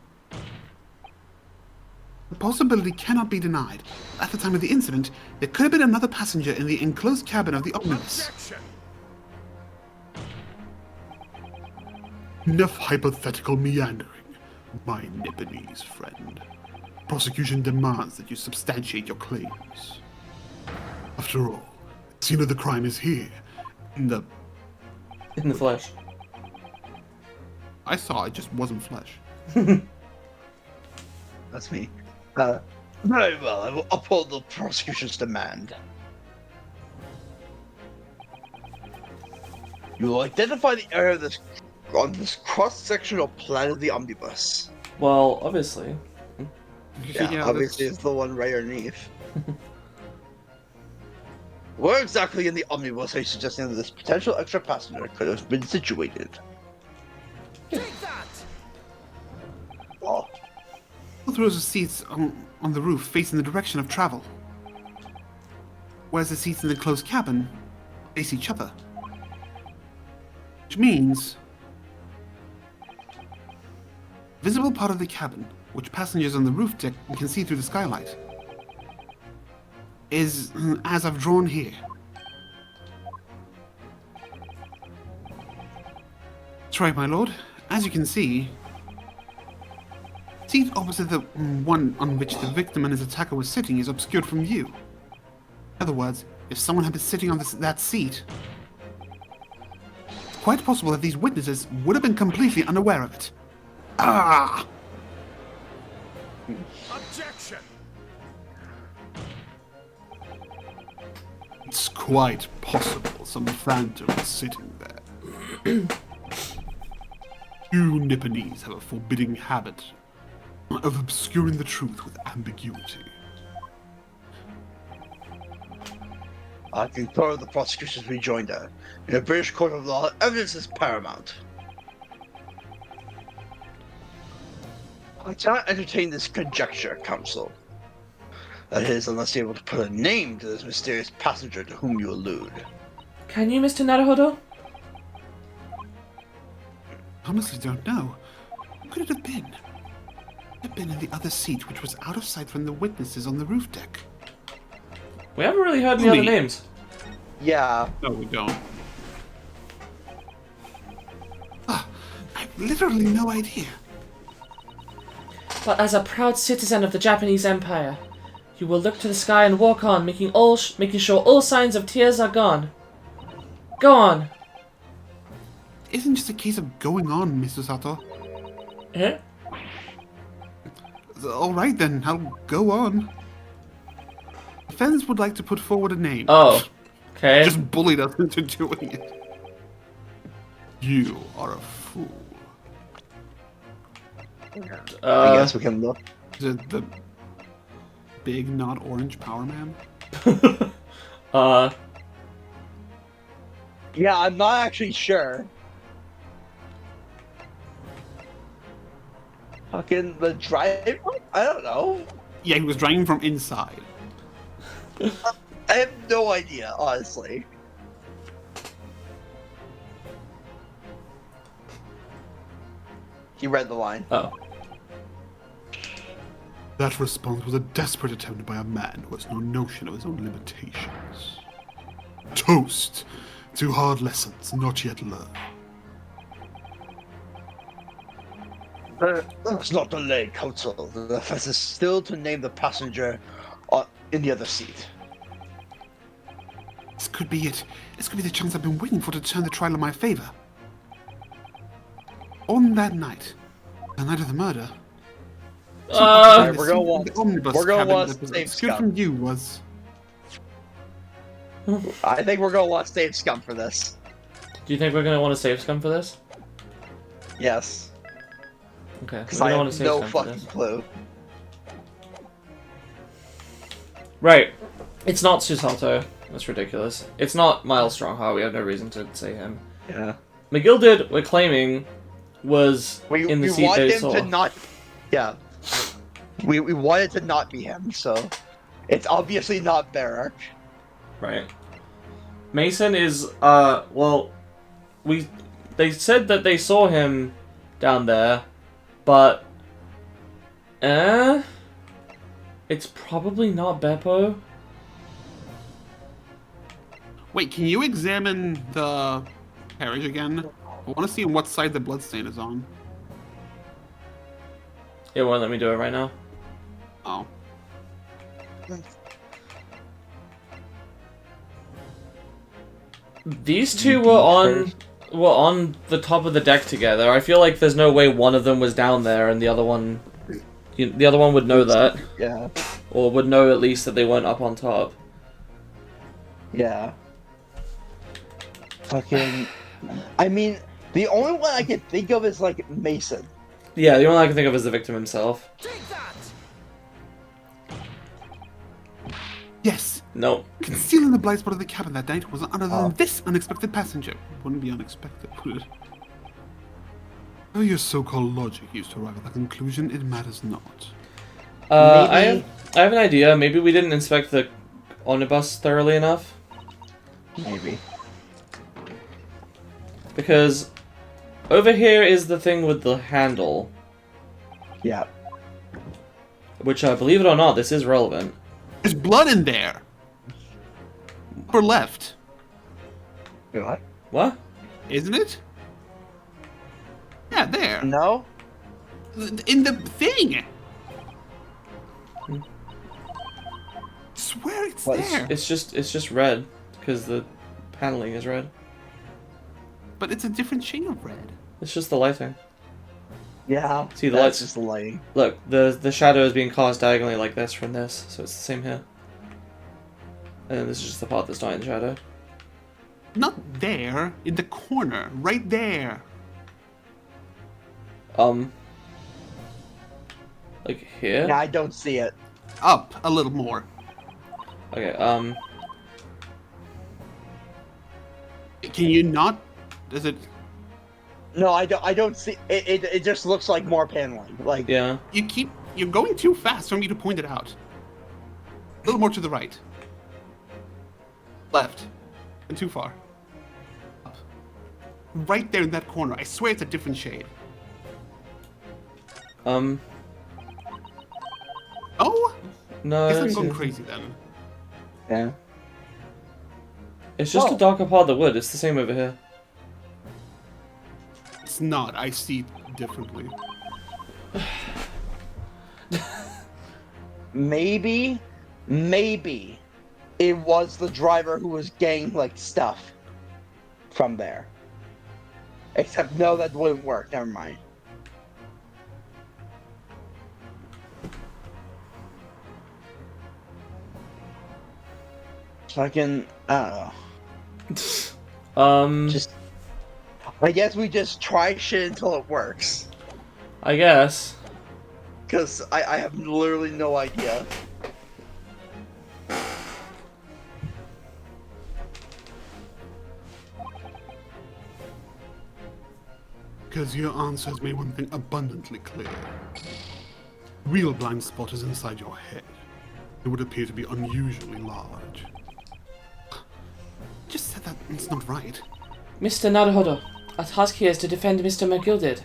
A: The possibility cannot be denied. At the time of the incident, there could have been another passenger in the enclosed cabin of the omnibus.
D: Objection!
A: Enough hypothetical meandering, my Nipponese friend. Prosecution demands that you substantiate your claims. After all, the scene of the crime is here, in the
B: In the flesh.
A: I saw it just wasn't flesh.
C: That's me. Very well, I will uphold the prosecution's demand. You will identify the area of this on this cross-sectional plan of the omnibus.
B: Well, obviously.
C: Yeah, obviously it's the one right underneath. Where exactly in the omnibus are you suggesting that this potential extra passenger could have been situated?
D: Take that!
C: Oh,
A: Both rows of seats on the roof face in the direction of travel, whereas the seats in the closed cabin face each other. Which means visible part of the cabin, which passengers on the roof deck can see through the skylight, is as I've drawn here. That's right, my lord. As you can see, seat opposite the one on which the victim and his attacker were sitting is obscured from view. In other words, if someone had been sitting on that seat, it's quite possible that these witnesses would have been completely unaware of it. Ah!
D: Objection!
A: It's quite possible some phantom is sitting there. You Nipponese have a forbidding habit of obscuring the truth with ambiguity.
C: I concur with the prosecution's rejoinder. In a British court of law, evidence is paramount. I cannot entertain this conjecture, counsel. That is, unless you're able to put a name to this mysterious passenger to whom you allude.
B: Can you, Mr. Naruhodo?
A: Honestly don't know. Who could it have been? It had been in the other seat, which was out of sight from the witnesses on the roof deck.
B: We haven't really heard any other names.
C: Yeah.
A: No, we don't. I have literally no idea.
B: But as a proud citizen of the Japanese Empire, you will look to the sky and walk on, making sure all signs of tears are gone. Go on.
A: It isn't just a case of going on, Miss Susato.
B: Eh?
A: All right then, I'll go on. Defense would like to put forward a name.
B: Oh. Okay.
A: Just bullied us into doing it. You are a fool.
C: I guess we can look.
A: Is it the big, not orange Power Man?
C: Yeah, I'm not actually sure. Fucking the driver? I don't know.
A: Yeah, he was driving from inside.
C: I have no idea, honestly. He read the line.
B: Oh.
A: That response was a desperate attempt by a man who has no notion of his own limitations. Toast to hard lessons not yet learned.
C: Let's not delay, counsel. The offense is still to name the passenger in the other seat.
A: This could be it. This could be the chance I've been waiting for to turn the trial in my favor. On that night, the night of the murder,
C: Alright, we're gonna want.
A: the omnibus
C: we're gonna
A: cabin
C: want
A: that was
C: save
A: obscured
C: scum.
A: from you was...
C: I think we're gonna want save scum for this.
B: Do you think we're gonna want to save scum for this?
C: Yes,
B: Okay.
C: because
B: We're
C: I
B: gonna
C: have
B: want to save
C: no
B: scum for
C: fucking
B: this.
C: clue.
B: Right. It's not Susato. That's ridiculous. It's not Miles Strongheart. We have no reason to say him.
C: Yeah.
B: McGilded, we're claiming, was in the
C: we
B: seat
C: want
B: they
C: him
B: saw.
C: to not. Yeah. We wanted to not be him, so it's obviously not Barak.
B: Right. Mason is, well, they said that they saw him down there, but, it's probably not Beppo.
A: Wait, can you examine the carriage again? I want to see what side the bloodstain is on.
B: It won't let me do it right now.
A: Oh.
B: These two were on were on the top of the deck together. I feel like there's no way one of them was down there and the other one would know that.
C: Yeah.
B: Or would know at least that they weren't up on top.
C: Yeah. Fucking. I mean, the only one I can think of is like Mason.
B: Yeah, the only one I can think of is the victim himself.
D: Take that!
A: Yes.
B: No.
A: Concealing the blind spot of the cabin that night was none other than this unexpected passenger. Wouldn't be unexpected, would it? Though your so-called logic used to arrive at the conclusion, it matters not.
B: I have an idea. Maybe we didn't inspect the omnibus thoroughly enough.
C: Maybe.
B: Because over here is the thing with the handle.
C: Yeah.
B: Which, believe it or not, this is relevant.
A: There's blood in there. Upper left,
C: What?
B: What?
A: isn't it? Yeah, there.
C: No?
A: In the thing. Swear it's
C: What?
A: there.
B: It's just red because the paneling is red.
A: But it's a different shade of red.
B: It's just the lighting.
C: Yeah.
B: See, the
C: that's
B: lights-
C: just the lighting.
B: Look, the shadow is being cast diagonally like this from this, so it's the same here. And then this is just the part that's not in shadow.
A: Not there, in the corner, right there.
B: Like here?
C: Yeah, I don't see it.
A: Up a little more.
B: Okay,
A: Can you not? Does it?
C: No, I don't see it. It just looks like more paneling. Like
B: yeah.
A: You're going too fast for me to point it out. A little more to the right. Left. And too far. Up. Right there in that corner. I swear it's a different shade.
B: No,
A: Oh? I guess I'm
B: it's,
A: going crazy then.
C: Yeah.
B: it's just
C: Oh.
B: a darker part of the wood. It's the same over here.
A: It's not. I see differently.
C: Maybe it was the driver who was getting like stuff from there. Except no, that wouldn't work. Never mind. Fucking, I don't know. Just, I guess we just try shit until it works.
B: I guess.
C: Because I have literally no idea.
A: Because your answer has made one thing abundantly clear. Real blind spot is inside your head. It would appear to be unusually large. Just said that it's not right.
B: Mr. Naruhodo, our task here is to defend Mr. McGilded,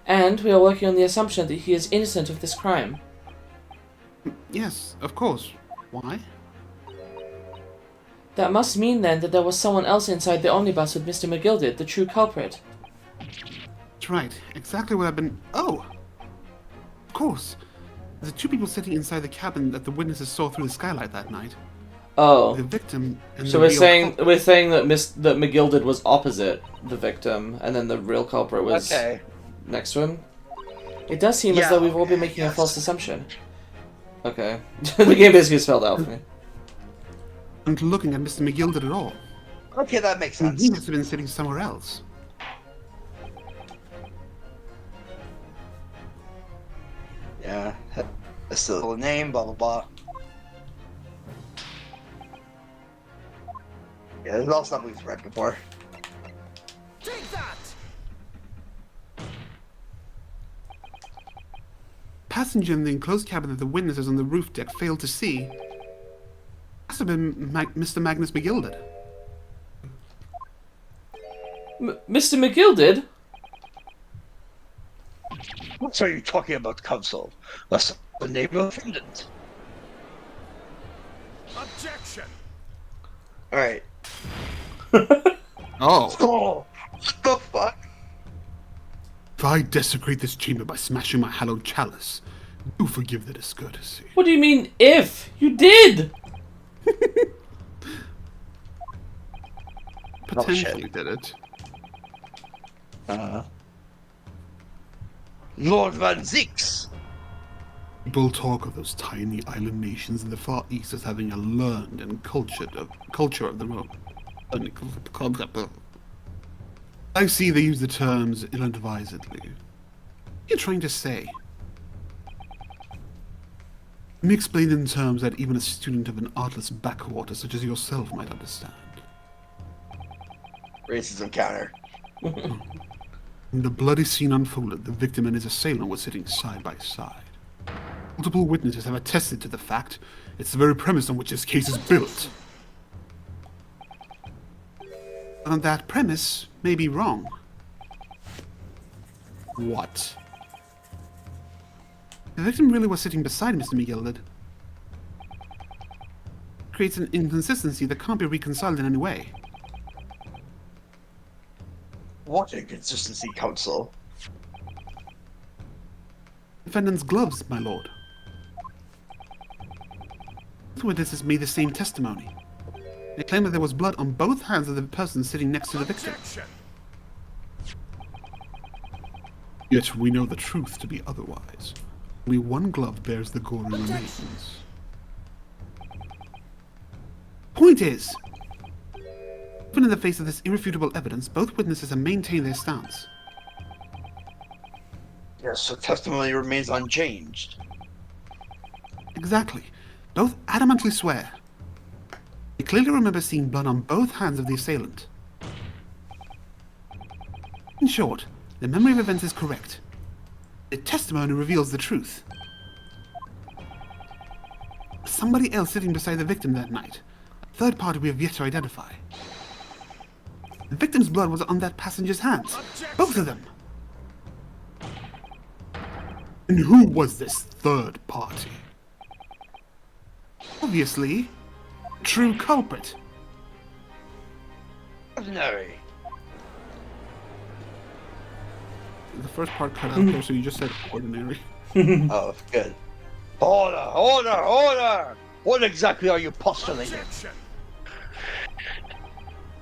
B: and we are working on the assumption that he is innocent of this crime.
A: Yes, of course. Why?
B: That must mean then that there was someone else inside the omnibus with Mr. McGilded, the true culprit.
A: That's right. Exactly what I've been. Oh! Of course. The two people sitting inside the cabin that the witnesses saw through the skylight that night.
B: Oh.
A: The victim and
B: So
A: the
B: we're
A: real
B: saying
A: culprit.
B: we're saying that that McGilded was opposite the victim, and then the real culprit was
C: Okay.
B: next to him. It does seem as
C: Yeah,
B: though we've all been
C: okay,
B: making a
C: yes.
B: false assumption. Okay, the game basically spelled out for me.
A: And looking at Mr. McGilded at all.
C: Okay, that makes
A: He
C: sense.
A: must have been sitting somewhere else.
C: Yeah. That's the little name, blah blah blah. Yeah, there's all stuff we've read before.
D: Take that!
A: Passenger in the enclosed cabin that the witnesses on the roof deck failed to see must have been Mr. Magnus McGilded.
B: Mr. McGilded?
C: What are you talking about, Counsel? That's the name of the defendant.
D: Objection!
C: Alright.
A: Oh.
C: Oh, what the fuck?
A: If I desecrate this chamber by smashing my hallowed chalice, do forgive the discourtesy.
B: What do you mean, if? You did!
A: Potentially did it.
C: Lord Van Zeeks.
A: People talk of those tiny island nations in the Far East as having a learned and culture of their own. I see they use the terms ill-advisedly. What are you trying to say? Let me explain in terms that even a student of an artless backwater such as yourself might understand.
C: Racism counter.
A: When the bloody scene unfolded, the victim and his assailant were sitting side by side. Multiple witnesses have attested to the fact. It's the very premise on which this case is built. And that premise may be wrong. What? The victim really was sitting beside Mr. McGilded. Creates an inconsistency that can't be reconciled in any way.
C: What inconsistency, counsel?
A: Defendant's gloves, my lord. Both witnesses made the same testimony. They claim that there was blood on both hands of the person sitting next to the victim.
D: Objection.
A: Yet we know the truth to be otherwise. Only one glove bears the gory remains. Point is, even in the face of this irrefutable evidence, both witnesses have maintained their stance.
C: Yes, the testimony remains unchanged.
A: Exactly. Both adamantly swear. They clearly remember seeing blood on both hands of the assailant. In short, the memory of events is correct. The testimony reveals the truth. Somebody else sitting beside the victim that night. A third party we have yet to identify. The victim's blood was on that passenger's hands. Both of them. And who was this third party? Obviously, true culprit.
C: Ordinary.
A: The first part cut out there, so you just said ordinary.
C: Oh, good. Order! What exactly are you postulating?
D: Objection.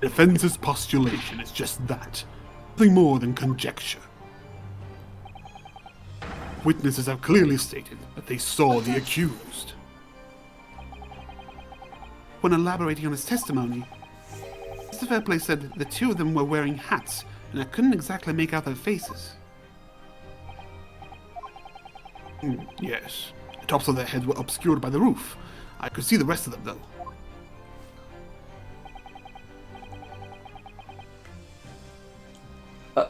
A: Defense's postulation is just that. Nothing more than conjecture. Witnesses have clearly stated that they saw the accused. When elaborating on his testimony, Mr. Fairplay said the two of them were wearing hats, and I couldn't exactly make out their faces. Yes. The tops of their heads were obscured by the roof. I could see the rest of them, though.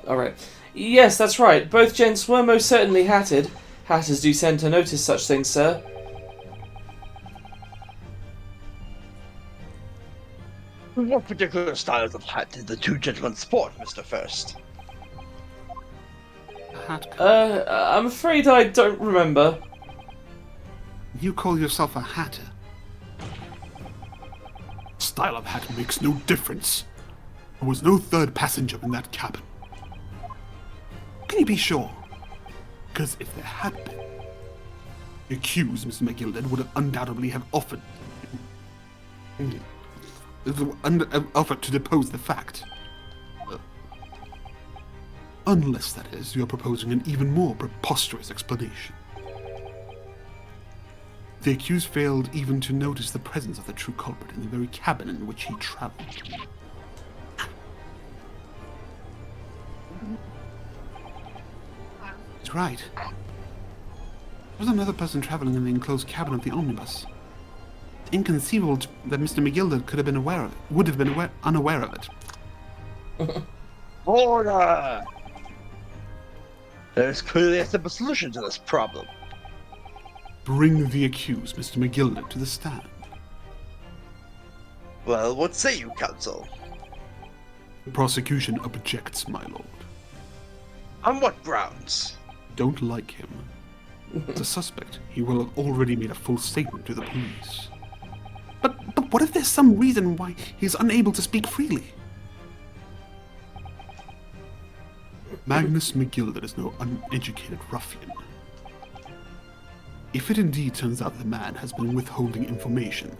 B: Alright. Yes, that's right. Both gents were most certainly hatted. Hatters do tend to notice such things, sir.
C: What particular styles of hat did the two gentlemen sport, Mr. First?
A: Hat coat.
B: I'm afraid I don't remember.
A: You call yourself a hatter? Style of hat makes no difference. There was no third passenger in that cabin. Can you be sure? Because if there had been, the accused, Mr. McGilded, would have undoubtedly have offered to depose the fact. Unless, that is, you are proposing an even more preposterous explanation. The accused failed even to notice the presence of the true culprit in the very cabin in which he traveled. He's right. There was another person traveling in the enclosed cabin of the omnibus. It's inconceivable that Mr. McGilded could have been aware of it, would have been unaware of it.
C: Order! There's clearly a simple solution to this problem.
A: Bring the accused, Mr. McGilded, to the stand.
C: Well, what say you, counsel?
A: The prosecution objects, my lord.
C: On what grounds?
A: Don't like him. As a suspect, he will have already made a full statement to the police. But what if there's some reason why he's unable to speak freely? Magnus McGilded is no uneducated ruffian. If it indeed turns out the man has been withholding information,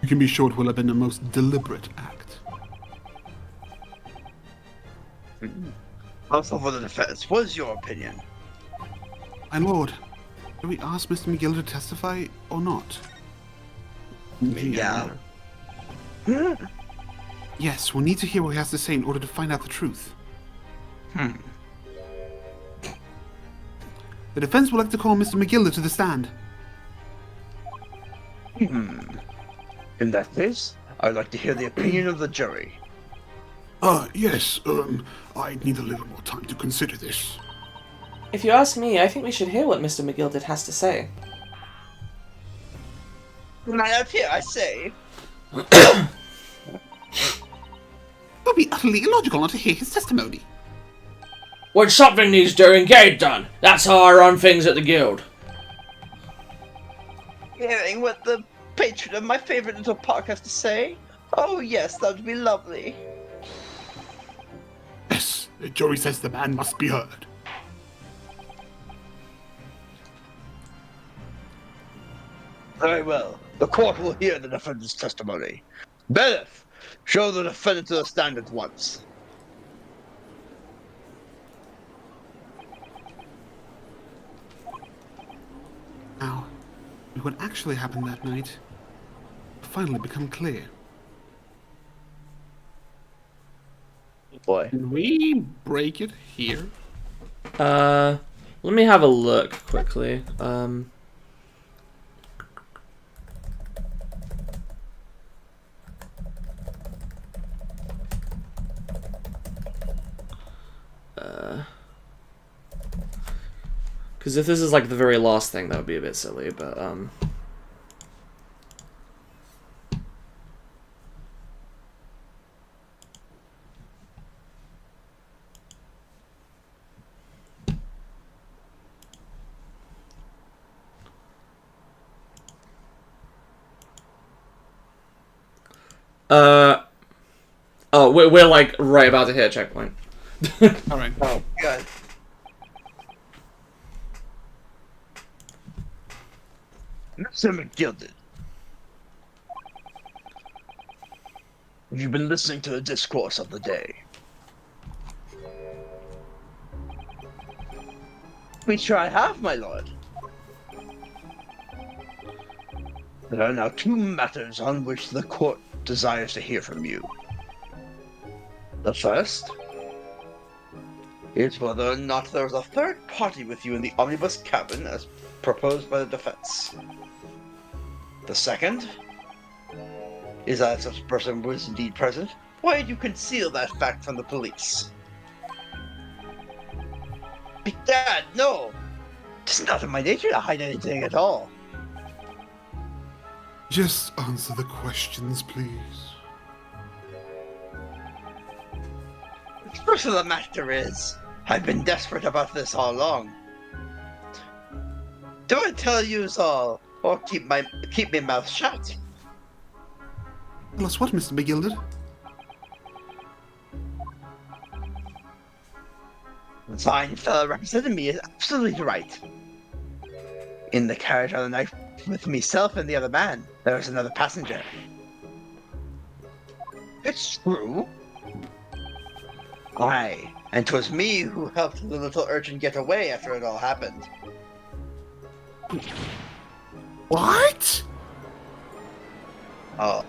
A: you can be sure it will have been a most deliberate act.
C: Counsel for the defense, what is your opinion?
A: My lord, do we ask Mr. McGill to testify or not?
C: Yeah.
A: Yes, we'll need to hear what he has to say in order to find out the truth. The defense would like to call Mr. McGill to the stand.
C: In that case, I'd like to hear the opinion of the jury.
A: Yes, I'd need a little more time to consider this.
B: If you ask me, I think we should hear what Mr. McGilded has to say.
C: Right up here, I say.
A: It would be utterly illogical not to hear his testimony.
B: When something needs doing, get it done. That's how I run things at the guild.
C: Hearing what the patron of my favorite little park has to say? Oh yes, that would be lovely.
A: Yes, the jury says the man must be heard.
C: Very well. The court will hear the defendant's testimony. Bailiff, show the defendant to the stand at once.
A: Now, what actually happened that night will finally become clear.
C: Boy.
A: Can we break it here?
B: Let me have a look quickly. Because if this is like the very last thing, that would be a bit silly, but oh, we're like right about to hit a checkpoint.
A: Alright.
C: Oh, good. Mr. McGilded, have you been listening to the discourse of the day? We sure I have, my lord. There are now two matters on which the court desires to hear from you. The first is whether or not there is a third party with you in the omnibus cabin as proposed by the defense. The second is that if such a person was indeed present, why did you conceal that fact from the police? Begad, no! It's not in my nature to hide anything at all.
A: Just answer the questions, please.
C: The truth of the matter is, I've been desperate about this all along. Do I tell you all, or keep my mouth shut?
A: Tell us what, Mr. McGilded?
C: The fine fellow representing me is absolutely right. In the carriage on the night with myself and the other man, there was another passenger. It's true. Aye, and 'twas me who helped the little urchin get away after it all happened.
A: What?
C: Oh.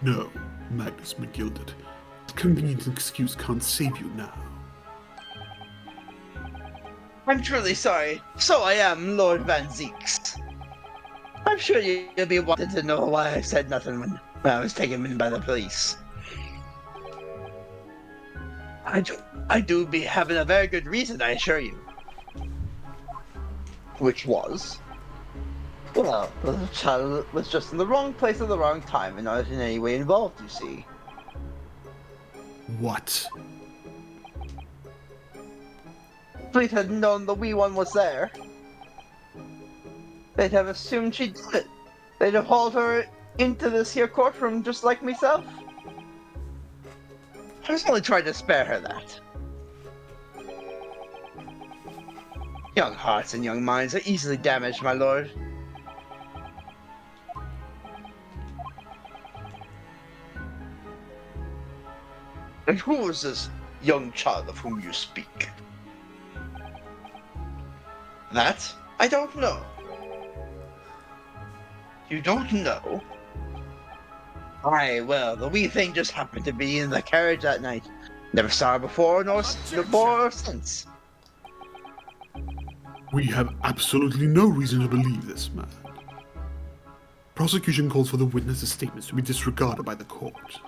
A: No, Magnus McGilded. A convenient excuse can't save you now.
C: I'm truly sorry. So I am, Lord Van Zeeks. I'm sure you'll be wanting to know why I said nothing when I was taken in by the police. I do be having a very good reason, I assure you. Which was? Well, the child was just in the wrong place at the wrong time and not in any way involved, you see.
A: What?
C: Police had known the wee one was there. They'd have assumed she did it. They'd have hauled her into this here courtroom just like myself. I was only trying to spare her that. Young hearts and young minds are easily damaged, my lord. And who is this young child of whom you speak? That I don't know. You don't know? Aye, well, the wee thing just happened to be in the carriage that night. Never saw her before nor since.
A: We have absolutely no reason to believe this man. Prosecution calls for the witness's statements to be disregarded by the court.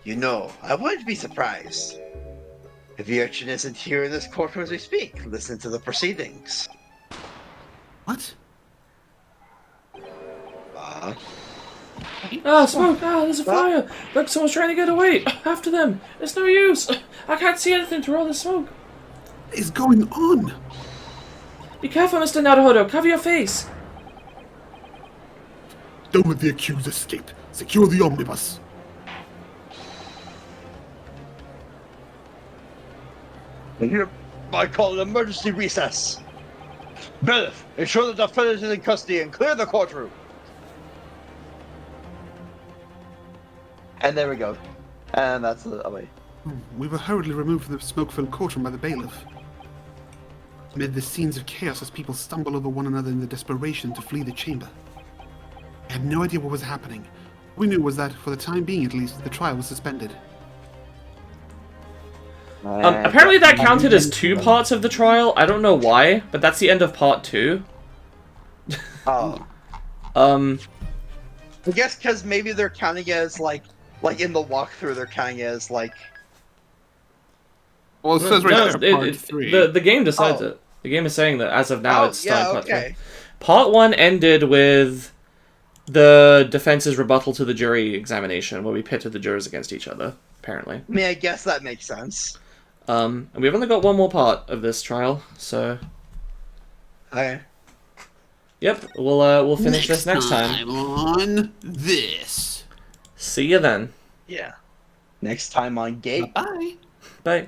C: You know, I wouldn't be surprised. If the urchin isn't here in this courtroom as we speak, listen to the proceedings.
A: What?
B: Ah, smoke! Ah, there's a fire! Look, someone's trying to get away! After them! It's no use! I can't see anything through all the smoke!
A: What is going on?
B: Be careful, Mr. Naruhodo! Cover your face!
A: Don't let the accused escape. Secure the omnibus.
C: Here, I call an emergency recess. Bailiff, ensure the defendant is in custody and clear the courtroom. And there we go. And that's the away.
A: We were hurriedly removed from the smoke-filled courtroom by the bailiff. Amid the scenes of chaos as people stumble over one another in the desperation to flee the chamber. I had no idea what was happening. All we knew was that, for the time being at least, the trial was suspended.
B: Apparently that counted as 2 parts of the trial. I don't know why, but that's the end of part 2.
C: Oh. I guess because maybe they're counting it as like in the walkthrough, they're counting it as like.
A: Well, it says right there, part 3.
B: The game decides it. The game is saying that as of now it's starting part 3.
C: Okay.
B: Part 1 ended with the defense's rebuttal to the jury examination, where we pitted the jurors against each other, apparently.
C: I mean, I guess that makes sense.
B: And we've only got one more part of this trial, so...
C: Okay.
B: Yep, we'll finish this next time.
A: On this.
B: See you then.
C: Yeah. Next time on Gate.
A: Bye.
B: Bye.